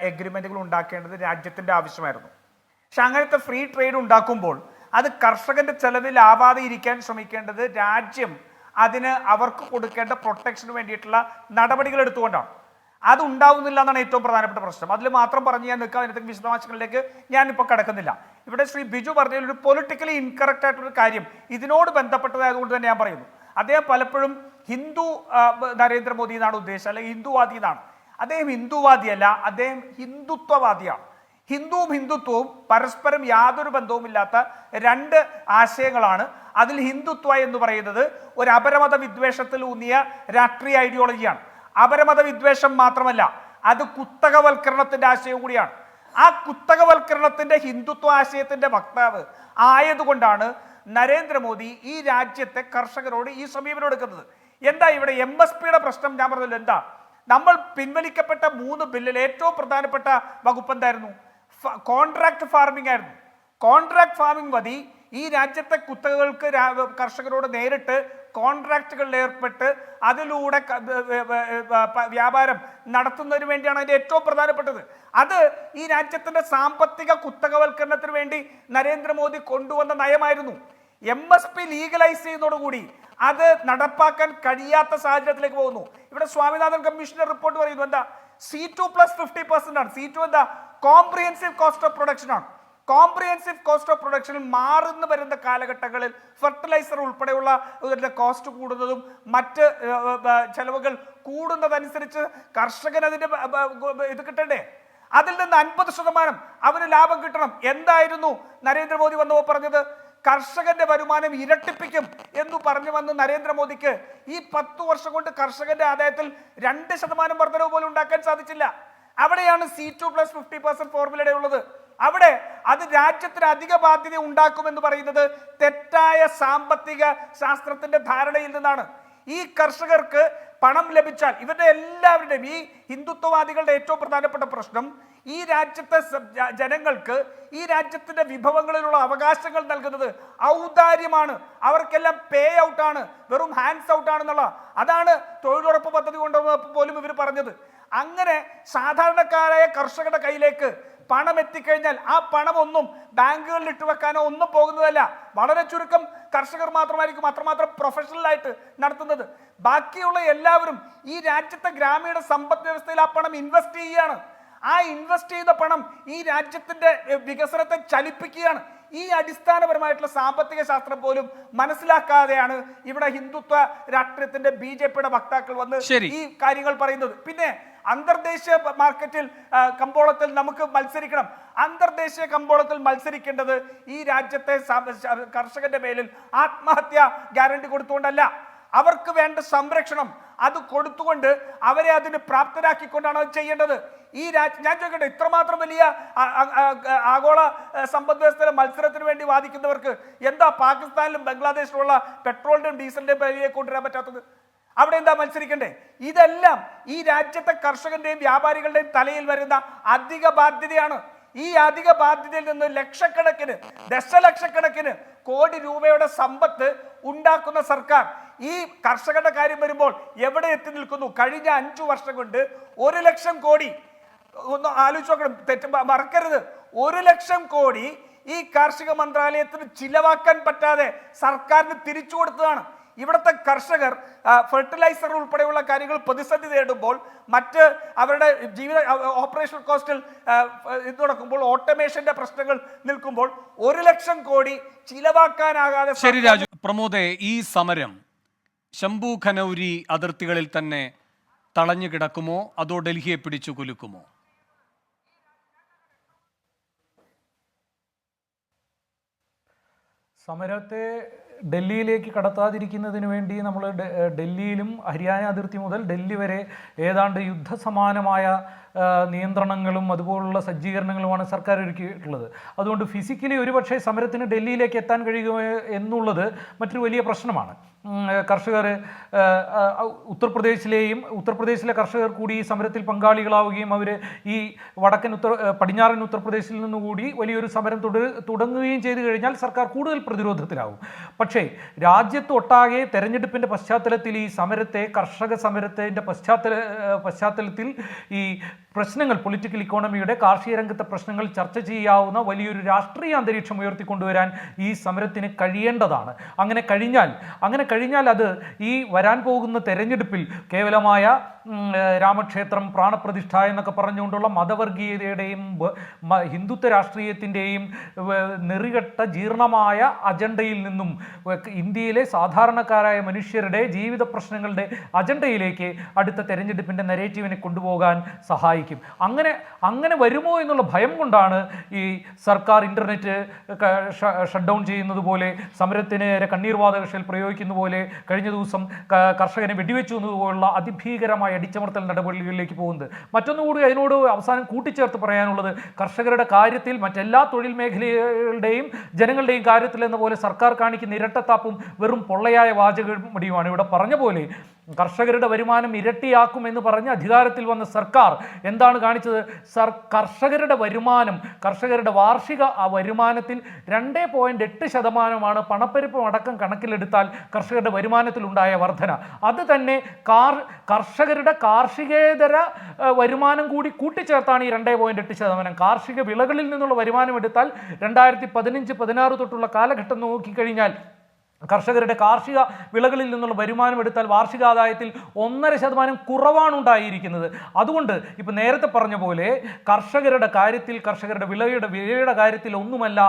എഗ്രിമെന്റുകൾ ഉണ്ടാക്കേണ്ടത് രാജ്യത്തിന്റെ ആവശ്യമായിരുന്നു. പക്ഷെ അങ്ങനത്തെ ഫ്രീ ട്രേഡ് ഉണ്ടാക്കുമ്പോൾ അത് കർഷകന്റെ ചെലവിലാവാതെ ഇരിക്കാൻ ശ്രമിക്കേണ്ടത് രാജ്യം അതിന് അവർക്ക് കൊടുക്കേണ്ട പ്രൊട്ടക്ഷന് വേണ്ടിയിട്ടുള്ള നടപടികൾ എടുത്തുകൊണ്ടാണ്. അത് ഉണ്ടാവുന്നില്ല എന്നാണ് ഏറ്റവും പ്രധാനപ്പെട്ട പ്രശ്നം. അതിൽ മാത്രം പറഞ്ഞ് ഞാൻ നിൽക്കാം, അതിനകത്ത് വിശദാംശങ്ങളിലേക്ക് ഞാനിപ്പോൾ കടക്കുന്നില്ല. ഇവിടെ ശ്രീ ബിജു പറഞ്ഞതിൽ ഒരു പൊളിറ്റിക്കലി ഇൻകറക്റ്റ് ആയിട്ടൊരു കാര്യം ഇതിനോട് ബന്ധപ്പെട്ടതായതുകൊണ്ട് തന്നെ ഞാൻ പറയുന്നു. അദ്ദേഹം പലപ്പോഴും ഹിന്ദു നരേന്ദ്രമോദി എന്നാണ് ഉദ്ദേശിച്ചത്, അല്ലെങ്കിൽ ഹിന്ദുവാദി എന്നാണ്. അദ്ദേഹം ഹിന്ദുവാദിയല്ല, അദ്ദേഹം ഹിന്ദുത്വവാദിയാണ്. ഹിന്ദുവും ഹിന്ദുത്വവും പരസ്പരം യാതൊരു ബന്ധവുമില്ലാത്ത രണ്ട് ആശയങ്ങളാണ്. അതിൽ ഹിന്ദുത്വ എന്ന് പറയുന്നത് ഒരു അപരമത വിദ്വേഷത്തിൽ ഊന്നിയ രാഷ്ട്രീയ ഐഡിയോളജിയാണ്. അപരമത വിദ്വേഷം മാത്രമല്ല, അത് കുത്തകവൽക്കരണത്തിന്റെ ആശയം കൂടിയാണ്. ആ കുത്തകവൽക്കരണത്തിന്റെ ഹിന്ദുത്വ ആശയത്തിന്റെ വക്താവ് ആയതുകൊണ്ടാണ് നരേന്ദ്രമോദി ഈ രാജ്യത്തെ കർഷകരോട് ഈ സമീപനം എടുക്കുന്നത്. എന്താ ഇവിടെ MSPയുടെ പ്രശ്നം? ഞാൻ പറഞ്ഞല്ലോ, എന്താ നമ്മൾ പിൻവലിക്കപ്പെട്ട 3 ബില്ലിൽ ഏറ്റവും പ്രധാനപ്പെട്ട വകുപ്പ് എന്തായിരുന്നു? കോൺട്രാക്ട് ഫാർമിംഗ് ആയിരുന്നു. കോൺട്രാക്ട് ഫാർമിംഗ് വഴി ഈ രാജ്യത്തെ കുത്തകകൾക്ക് കർഷകരോട് നേരിട്ട് കോൺട്രാക്റ്റുകളിൽ ഏർപ്പെട്ട് അതിലൂടെ വ്യാപാരം നടത്തുന്നതിന് വേണ്ടിയാണ് അതിൻ്റെ ഏറ്റവും പ്രധാനപ്പെട്ടത്. അത് ഈ രാജ്യത്തിൻ്റെ സാമ്പത്തിക കുത്തകവൽക്കരണത്തിന് വേണ്ടി നരേന്ദ്രമോദി കൊണ്ടുവന്ന നയമായിരുന്നു. MSP ലീഗലൈസ് ചെയ്യുന്നതോടുകൂടി അത് നടപ്പാക്കാൻ കഴിയാത്ത സാഹചര്യത്തിലേക്ക് പോകുന്നു. ഇവിടെ സ്വാമിനാഥൻ കമ്മീഷന്റെ റിപ്പോർട്ട് പറയുന്നു എന്താ? C2+50% ആണ്. C2 എന്താ? കോംപ്രിഹെൻസീവ് കോസ്റ്റ് ഓഫ് പ്രൊഡക്ഷൻ ആണ്. കോംപ്രിഹെൻസീവ് കോസ്റ്റ് ഓഫ് പ്രൊഡക്ഷനിൽ മാറുന്നു വരുന്ന കാലഘട്ടങ്ങളിൽ ഫെർട്ടിലൈസർ ഉൾപ്പെടെയുള്ള കോസ്റ്റ് കൂടുന്നതും മറ്റ് ചെലവുകൾ കൂടുന്നതനുസരിച്ച് കർഷകൻ അതിന്റെ ഇത് കിട്ടണ്ടേ? അതിൽ നിന്ന് 50% അവന് ലാഭം കിട്ടണം. എന്തായിരുന്നു നരേന്ദ്രമോദി വന്നപ്പോൾ പറഞ്ഞത്? കർഷകന്റെ വരുമാനം ഇരട്ടിപ്പിക്കും എന്ന് പറഞ്ഞു വന്ന് നരേന്ദ്രമോദിക്ക് ഈ 10 വർഷം കൊണ്ട് കർഷകന്റെ ആദായത്തിൽ 2% വർധനവ് പോലും ഉണ്ടാക്കാൻ സാധിച്ചില്ല. അവിടെയാണ് C2+50% ഫോർമുലയുടെ ഉള്ളത്. അവിടെ അത് രാജ്യത്തിന് അധിക ബാധ്യത ഉണ്ടാക്കുമെന്ന് പറയുന്നത് തെറ്റായ സാമ്പത്തിക ശാസ്ത്രത്തിന്റെ ധാരണയിൽ നിന്നാണ്. ഈ കർഷകർക്ക് പണം ലഭിച്ചാൽ, ഇവരുടെ എല്ലാവരുടെയും ഈ ഹിന്ദുത്വവാദികളുടെ ഏറ്റവും പ്രധാനപ്പെട്ട പ്രശ്നം ഈ രാജ്യത്തെ ജനങ്ങൾക്ക് ഈ രാജ്യത്തിന്റെ വിഭവങ്ങളിലുള്ള അവകാശങ്ങൾ നൽകുന്നത് ഔദാര്യമാണ്. അവർക്കെല്ലാം പേ ഔട്ടാണ്, വെറും ഹാൻഡ്സ് ഔട്ടാണെന്നുള്ള അതാണ് തൊഴിലുറപ്പ് പദ്ധതി കൊണ്ടുവന്നപ്പോൾ പോലും ഇവർ പറഞ്ഞത്. അങ്ങനെ സാധാരണക്കാരായ കർഷകരുടെ കയ്യിലേക്ക് പണം എത്തിക്കഴിഞ്ഞാൽ ആ പണമൊന്നും ബാങ്കുകളിൽ ഇട്ടുവെക്കാനോ ഒന്നും പോകുന്നതല്ല. വളരെ ചുരുക്കം കർഷകർ മാത്രമായിരിക്കും അത്രമാത്രം പ്രൊഫഷണലായിട്ട് നടത്തുന്നത്. ബാക്കിയുള്ള എല്ലാവരും ഈ രാജ്യത്തെ ഗ്രാമീണ സമ്പദ് വ്യവസ്ഥയിൽ ആ പണം ഇൻവെസ്റ്റ് ചെയ്യുകയാണ്. ആ ഇൻവെസ്റ്റ് ചെയ്ത പണം ഈ രാജ്യത്തിന്റെ വികസനത്തെ ചലിപ്പിക്കുകയാണ്. ഈ അടിസ്ഥാനപരമായിട്ടുള്ള സാമ്പത്തിക ശാസ്ത്രം പോലും മനസ്സിലാക്കാതെയാണ് ഇവിടെ ഹിന്ദുത്വ രാഷ്ട്രീയത്തിന്റെ BJPയുടെ വക്താക്കൾ വന്ന് ഈ കാര്യങ്ങൾ പറയുന്നത്. പിന്നെ അന്തർദേശീയ മാർക്കറ്റിൽ കമ്പോളത്തിൽ നമുക്ക് മത്സരിക്കണം. അന്തർദേശീയ കമ്പോളത്തിൽ മത്സരിക്കേണ്ടത് ഈ രാജ്യത്തെ കർഷകന്റെ മേലിൽ ആത്മഹത്യ ഗ്യാരണ്ടി കൊടുത്തുകൊണ്ടല്ല, അവർക്ക് വേണ്ട സംരക്ഷണം അത് കൊടുത്തുകൊണ്ട് അവരെ അതിന് പ്രാപ്തരാക്കിക്കൊണ്ടാണ് അത് ചെയ്യേണ്ടത്. ഈ ഞാൻ ചോദിക്കട്ടെ, ഇത്രമാത്രം വലിയ ആഗോള സമ്പദ് വ്യവസ്ഥയിലെ മത്സരത്തിന് വേണ്ടി വാദിക്കുന്നവർക്ക് എന്താ പാകിസ്ഥാനിലും ബംഗ്ലാദേശിലുള്ള പെട്രോളിന്റെയും ഡീസലിന്റെയും വിലയെ കൊണ്ടുവരാൻ പറ്റാത്തത്? അവിടെ എന്താ മത്സരിക്കണ്ടേ? ഇതെല്ലാം ഈ രാജ്യത്തെ കർഷകന്റെയും വ്യാപാരികളുടെയും തലയിൽ വരുന്ന അധിക ബാധ്യതയാണ്. ഈ അധിക ബാധ്യതയിൽ നിന്ന് ലക്ഷക്കണക്കിന് ദശലക്ഷക്കണക്കിന് കോടി രൂപയുടെ സമ്പത്ത് ഉണ്ടാക്കുന്ന സർക്കാർ ഈ കർഷകരുടെ കാര്യം വരുമ്പോൾ എവിടെ എത്തി നിൽക്കുന്നു? കഴിഞ്ഞ 5 വർഷം കൊണ്ട് 1 ലക്ഷം കോടി, ഒന്ന് ആലോചിച്ച് നോക്കണം, മറക്കരുത്, 1 ലക്ഷം കോടി ഈ കാർഷിക മന്ത്രാലയത്തിന് ചിലവാക്കാൻ പറ്റാതെ സർക്കാരിന് തിരിച്ചു കൊടുത്തതാണ്. ഇവിടുത്തെ കർഷകർ ഫെർട്ടിലൈസർ ഉൾപ്പെടെയുള്ള കാര്യങ്ങൾ പ്രതിസന്ധി നേരിടുമ്പോൾ, മറ്റ് അവരുടെ ജീവിത ഓപ്പറേഷൻ കോസ്റ്റിൽ ഇത് നടക്കുമ്പോൾ, ഓട്ടോമേഷന്റെ പ്രശ്നങ്ങൾ നിൽക്കുമ്പോൾ 1 ലക്ഷം കോടി ചിലവാക്കാനാകാതെ. ശരി രാജു. പ്രമോദേ, ഈ സമരം ശംഭു ഖനൗരി അതിർത്തികളിൽ തന്നെ തളഞ്ഞു കിടക്കുമോ അതോ ഡൽഹിയെ പിടിച്ചു കുലുക്കുമോ? സമരത്തെ ഡൽഹിയിലേക്ക് കടത്താതിരിക്കുന്നതിന് വേണ്ടി നമ്മൾ ഡൽഹിയിലും ഹരിയാന അതിർത്തി മുതൽ ഡൽഹി വരെ ഏതാണ്ട് യുദ്ധസമാനമായ നിയന്ത്രണങ്ങളും അതുപോലുള്ള സജ്ജീകരണങ്ങളുമാണ് സർക്കാർ ഒരുക്കിയിട്ടുള്ളത്. അതുകൊണ്ട് ഫിസിക്കലി ഒരുപക്ഷെ സമരത്തിന് ഡൽഹിയിലേക്ക് എത്താൻ കഴിയുമോ എന്നുള്ളത് മറ്റൊരു വലിയ പ്രശ്നമാണ്. കർഷകർ ഉത്തർപ്രദേശിലെ കർഷകർ കൂടി ഈ സമരത്തിൽ പങ്കാളികളാവുകയും അവർ ഈ പടിഞ്ഞാറൻ ഉത്തർപ്രദേശിൽ നിന്നുകൂടി വലിയൊരു സമരം തുടങ്ങുകയും ചെയ്തു കഴിഞ്ഞാൽ സർക്കാർ കൂടുതൽ പ്രതിരോധത്തിലാവും. പക്ഷേ രാജ്യത്തൊട്ടാകെ തെരഞ്ഞെടുപ്പിൻ്റെ പശ്ചാത്തലത്തിൽ ഈ സമരത്തെ, കർഷക സമരത്തിൻ്റെ പശ്ചാത്തലത്തിൽ ഈ പ്രശ്നങ്ങൾ, പൊളിറ്റിക്കൽ ഇക്കോണമിയുടെ, കാർഷിക രംഗത്തെ പ്രശ്നങ്ങൾ ചർച്ച ചെയ്യാവുന്ന വലിയൊരു രാഷ്ട്രീയ അന്തരീക്ഷം ഉയർത്തിക്കൊണ്ടുവരാൻ ഈ സമരത്തിന് കഴിയേണ്ടതാണ്. അങ്ങനെ കഴിഞ്ഞാൽ അത് ഈ വരാൻ പോകുന്ന തെരഞ്ഞെടുപ്പിൽ കേവലമായ രാമക്ഷേത്രം പ്രാണപ്രതിഷ്ഠ എന്നൊക്കെ പറഞ്ഞുകൊണ്ടുള്ള മതവർഗീയതയുടെയും ഹിന്ദുത്വ രാഷ്ട്രീയത്തിൻ്റെയും നെറികെട്ട ജീർണമായ അജണ്ടയിൽ നിന്നും ഇന്ത്യയിലെ സാധാരണക്കാരായ മനുഷ്യരുടെ ജീവിത പ്രശ്നങ്ങളുടെ അജണ്ടയിലേക്ക് അടുത്ത തെരഞ്ഞെടുപ്പിൻ്റെ നെറേറ്റീവിനെ കൊണ്ടുപോകാൻ സഹായിക്കും. അങ്ങനെ വരുമോ എന്നുള്ള ഭയം കൊണ്ടാണ് ഈ സർക്കാർ ഇന്റർനെറ്റ് ഷട്ട് ഡൗൺ ചെയ്യുന്നത് പോലെ, സമരത്തിന് നേരെ കണ്ണീർ വാതകശൽ പ്രയോഗിക്കുന്ന പോലെ, കഴിഞ്ഞ ദിവസം കർഷകനെ വെടിവെച്ചു എന്നതുപോലുള്ള അതിഭീകരമായ അടിച്ചമർത്തൽ നടപടികളിലേക്ക് പോകുന്നത്. മറ്റൊന്നുകൂടി അതിനോട് അവസാനം കൂട്ടിച്ചേർത്ത് പറയാനുള്ളത്, കർഷകരുടെ കാര്യത്തിൽ മറ്റെല്ലാ തൊഴിൽ മേഖലകളുടെയും ജനങ്ങളുടെയും കാര്യത്തിൽ എന്ന പോലെ സർക്കാർ കാണിക്കുന്ന ഇരട്ടത്താപ്പും വെറും പൊള്ളയായ വാചകമടിയുമാണ്. ഇവിടെ പറഞ്ഞ പോലെ കർഷകരുടെ വരുമാനം ഇരട്ടിയാക്കുമെന്ന് പറഞ്ഞ് അധികാരത്തിൽ വന്ന സർക്കാർ എന്താണ് കാണിച്ചത്? കർഷകരുടെ വാർഷിക വരുമാനത്തിൽ 2.8% പണപ്പെരുപ്പം അടക്കം കണക്കിലെടുത്താൽ കർഷകരുടെ വരുമാനത്തിൽ ഉണ്ടായ വർധന. അത് തന്നെ കർഷകരുടെ കാർഷികേതര വരുമാനം കൂടി കൂട്ടിച്ചേർത്താണ് ഈ 2.8%. കാർഷിക വിളകളിൽ നിന്നുള്ള വരുമാനം എടുത്താൽ 2015-16 തൊട്ടുള്ള കാലഘട്ടം നോക്കിക്കഴിഞ്ഞാൽ കർഷകരുടെ കാർഷിക വിളകളിൽ നിന്നുള്ള വരുമാനം എടുത്താൽ വാർഷികാദായത്തിൽ 1.5% കുറവാണ് ഉണ്ടായിരിക്കുന്നത്. അതുകൊണ്ട് ഇപ്പം നേരത്തെ പറഞ്ഞ പോലെ കർഷകരുടെ കാര്യത്തിൽ, കർഷകരുടെ വിലയുടെ കാര്യത്തിൽ ഒന്നുമല്ല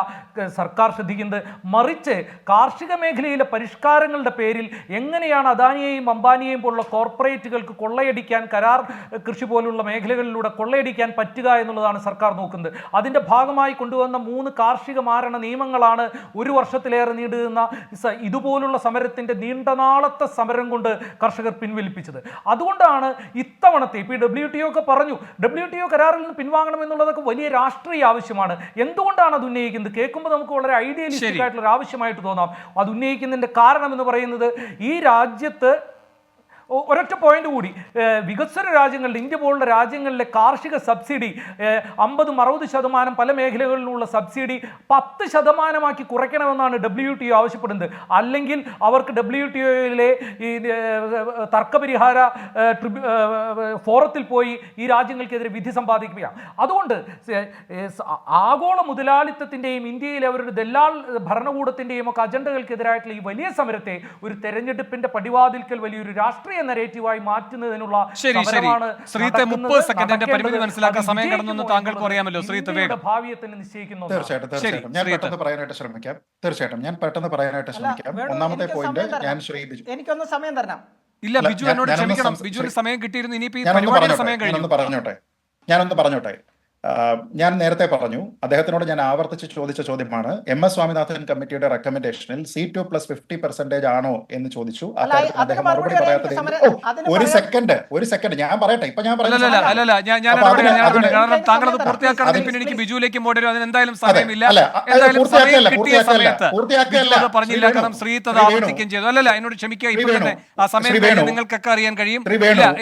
സർക്കാർ ശ്രദ്ധിക്കുന്നത്, മറിച്ച് കാർഷിക മേഖലയിലെ പരിഷ്കാരങ്ങളുടെ പേരിൽ എങ്ങനെയാണ് അദാനിയെയും അംബാനിയെയും പോലുള്ള കോർപ്പറേറ്റുകൾക്ക് കൊള്ളയടിക്കാൻ, കരാർ കൃഷി പോലുള്ള മേഖലകളിലൂടെ കൊള്ളയടിക്കാൻ പറ്റുക എന്നുള്ളതാണ് സർക്കാർ നോക്കുന്നത്. അതിൻ്റെ ഭാഗമായി കൊണ്ടുവന്ന 3 കാർഷിക മാരണ നിയമങ്ങളാണ് 1 വർഷത്തിലേറെ നീണ്ടുനിന്ന ഇതുപോലുള്ള സമരത്തിന്റെ നീണ്ടനാളത്തെ സമരം കൊണ്ട് കർഷകർ പിൻവലിപ്പിച്ചത്. അതുകൊണ്ടാണ് ഇത്തവണത്തെ ഇപ്പോൾ WTO ഒക്കെ പറഞ്ഞു, WTO കരാറിൽ നിന്ന് പിൻവാങ്ങണം എന്നുള്ളതൊക്കെ വലിയ രാഷ്ട്രീയ ആവശ്യമാണ്. എന്തുകൊണ്ടാണ് അത് ഉന്നയിക്കുന്നത്? കേൾക്കുമ്പോൾ നമുക്ക് വളരെ ഐഡിയലിസ്റ്റിക് ആയിട്ടുള്ള ഒരു ആവശ്യമായിട്ട് തോന്നാം. അത് ഉന്നയിക്കുന്നതിന്റെ കാരണം എന്ന് പറയുന്നത്, ഈ രാജ്യത്ത് ഒരൊറ്റ പോയിന്റ് കൂടി, വികസ്വര രാജ്യങ്ങളുടെ, ഇന്ത്യ പോലുള്ള രാജ്യങ്ങളിലെ കാർഷിക സബ്സിഡി 50-60% പല മേഖലകളിലുള്ള സബ്സിഡി 10% കുറയ്ക്കണമെന്നാണ് WTO ആവശ്യപ്പെടുന്നത്. അല്ലെങ്കിൽ അവർക്ക് WTOയിലെ ഈ തർക്കപരിഹാര ഫോറത്തിൽ പോയി ഈ രാജ്യങ്ങൾക്കെതിരെ വിധി സമ്പാദിക്കുകയാണ്. അതുകൊണ്ട് ആഗോള മുതലാളിത്തത്തിൻ്റെയും ഇന്ത്യയിലെ അവരുടെ ദല്ലാൾ ഭരണകൂടത്തിൻ്റെയും ഒക്കെ അജണ്ടകൾക്കെതിരായിട്ടുള്ള ഈ വലിയ സമരത്തെ ഒരു തെരഞ്ഞെടുപ്പിന്റെ പടിവാതിൽക്കൽ വലിയൊരു രാഷ്ട്രീയ നരേറ്റീവായി മാറ്റുന്നതിനുള്ള പരിമിതി മനസ്സിലാക്കാൻ സമയം കടന്നു താങ്കൾക്ക് അറിയാമല്ലോ. ഭാവിയെ തന്നെ നിശ്ചയിക്കുന്നു. തീർച്ചയായിട്ടും ഞാൻ പെട്ടെന്ന് പറയാനായിട്ട് ശ്രമിക്കാം. ഒന്നാമത്തെ പോയിന്റ്, ഞാൻ ശ്രീ ബിജു, എനിക്കൊന്ന് സമയം തരണം. ഇല്ല, ബിജു എന്നോട് ക്ഷമിക്കണം. ബിജുവിന് സമയം കിട്ടിയിരുന്നു. ഇനിയിപ്പോ ഞാനൊന്ന് പറഞ്ഞോട്ടെ. ഞാൻ നേരത്തെ പറഞ്ഞു, അദ്ദേഹത്തിനോട് ഞാൻ ആവർത്തിച്ച് ചോദിച്ച ചോദ്യമാണ്, MS സ്വാമിനാഥൻ കമ്മിറ്റിയുടെ റെക്കമെൻഡേഷനിൽ C2+50% ആണോ എന്ന് ചോദിച്ചു. അദ്ദേഹം മറുപടി പറയാത്തത്. ഒരു സെക്കൻഡ് ഞാൻ പറയട്ടെ. ഇപ്പൊ ഞാൻ താങ്കളത് പൂർത്തിയാക്കണം. പിന്നെ എനിക്ക് ബിജുവിലേക്ക് പോകേണ്ടി അതിന് എന്തായാലും സമയമില്ല. പറഞ്ഞില്ല, കാരണം ശ്രീത്ത് അത് ആവർത്തിക്കുകയും ചെയ്തു. അല്ലല്ല, എന്നോട് ക്ഷമിക്കുക. ഇപ്പോൾ തന്നെ ആ സമയം നിങ്ങൾക്കൊക്കെ അറിയാൻ കഴിയും.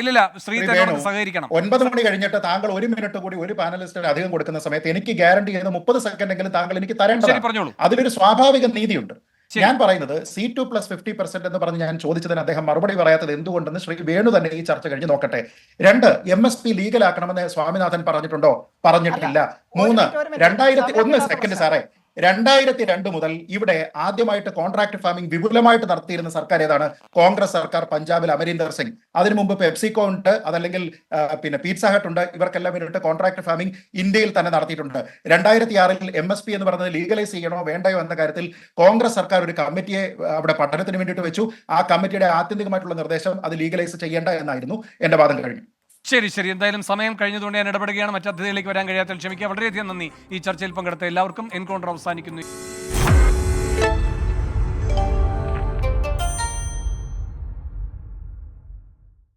ഇല്ല, ശ്രീത്ത് സഹകരിക്കണം. 9 മണി കഴിഞ്ഞിട്ട് താങ്കൾ 1 മിനിറ്റ് കൂടി ഒരു പാനലിസ്റ്റ് അധികം കൊടുക്കുന്ന സമയത്ത് എനിക്ക് ഗ്യാരണ്ടി ചെയ്യുന്ന 30 സെക്കൻഡെങ്കിലും താങ്കൾ എനിക്ക് തരേണ്ടതാണ്. അതിലൊരു സ്വാഭാവിക നീതിയുണ്ട്. ഞാൻ പറയുന്നത് C2+50% എന്ന് പറഞ്ഞ് ഞാൻ ചോദിച്ചതിന് അദ്ദേഹം മറുപടി പറയാത്തത് എന്തുകൊണ്ടെന്ന് ശ്രീ വേണു തന്നെ ഈ ചർച്ച കഴിഞ്ഞ് നോക്കട്ടെ. 2, MSP ലീഗലാക്കണമെന്ന് സ്വാമിനാഥൻ പറഞ്ഞിട്ടുണ്ടോ? പറഞ്ഞിട്ടില്ല. 3, 2001 സെക്കൻഡ് സാറേ, 2002 മുതൽ ഇവിടെ ആദ്യമായിട്ട് കോൺട്രാക്ട് ഫാമിംഗ് വിപുലമായിട്ട് നടത്തിയിരുന്ന സർക്കാർ ഏതാണ്? കോൺഗ്രസ് സർക്കാർ, പഞ്ചാബിൽ അമരീന്ദർ സിംഗ്. അതിനു മുമ്പ് പെപ്സിക്കോ ഉണ്ട്, അതല്ലെങ്കിൽ പിന്നെ പിസ്സ ഹട്ട് ഉണ്ട്. ഇവർക്കെല്ലാം വേണ്ടിയിട്ട് കോൺട്രാക്ട് ഫാമിംഗ് ഇന്ത്യയിൽ തന്നെ നടത്തിയിട്ടുണ്ട്. 2006 MSP എന്ന് പറയുന്നത് ലീഗലൈസ് ചെയ്യണോ വേണ്ടയോ എന്ന കാര്യത്തിൽ കോൺഗ്രസ് സർക്കാർ ഒരു കമ്മിറ്റിയെ അവിടെ പഠനത്തിന് വേണ്ടിയിട്ട് വെച്ചു. ആ കമ്മിറ്റിയുടെ ആത്യന്തികമായിട്ടുള്ള നിർദ്ദേശം അത് ലീഗലൈസ് ചെയ്യേണ്ട എന്നായിരുന്നു. എന്റെ വാദം കഴിഞ്ഞു. ശരി, എന്തായാലും സമയം കഴിഞ്ഞതുകൊണ്ട് ഞാൻ ഇടപെടുകയാണ്. മറ്റു അതിഥികളിലേക്ക് വരാൻ കഴിയാത്തതിൽ ക്ഷമിക്കുക. വളരെയധികം നന്ദി ഈ ചർച്ചയിൽ പങ്കെടുത്ത എല്ലാവർക്കും. എൻകൗണ്ടർ അവസാനിക്കുന്നു.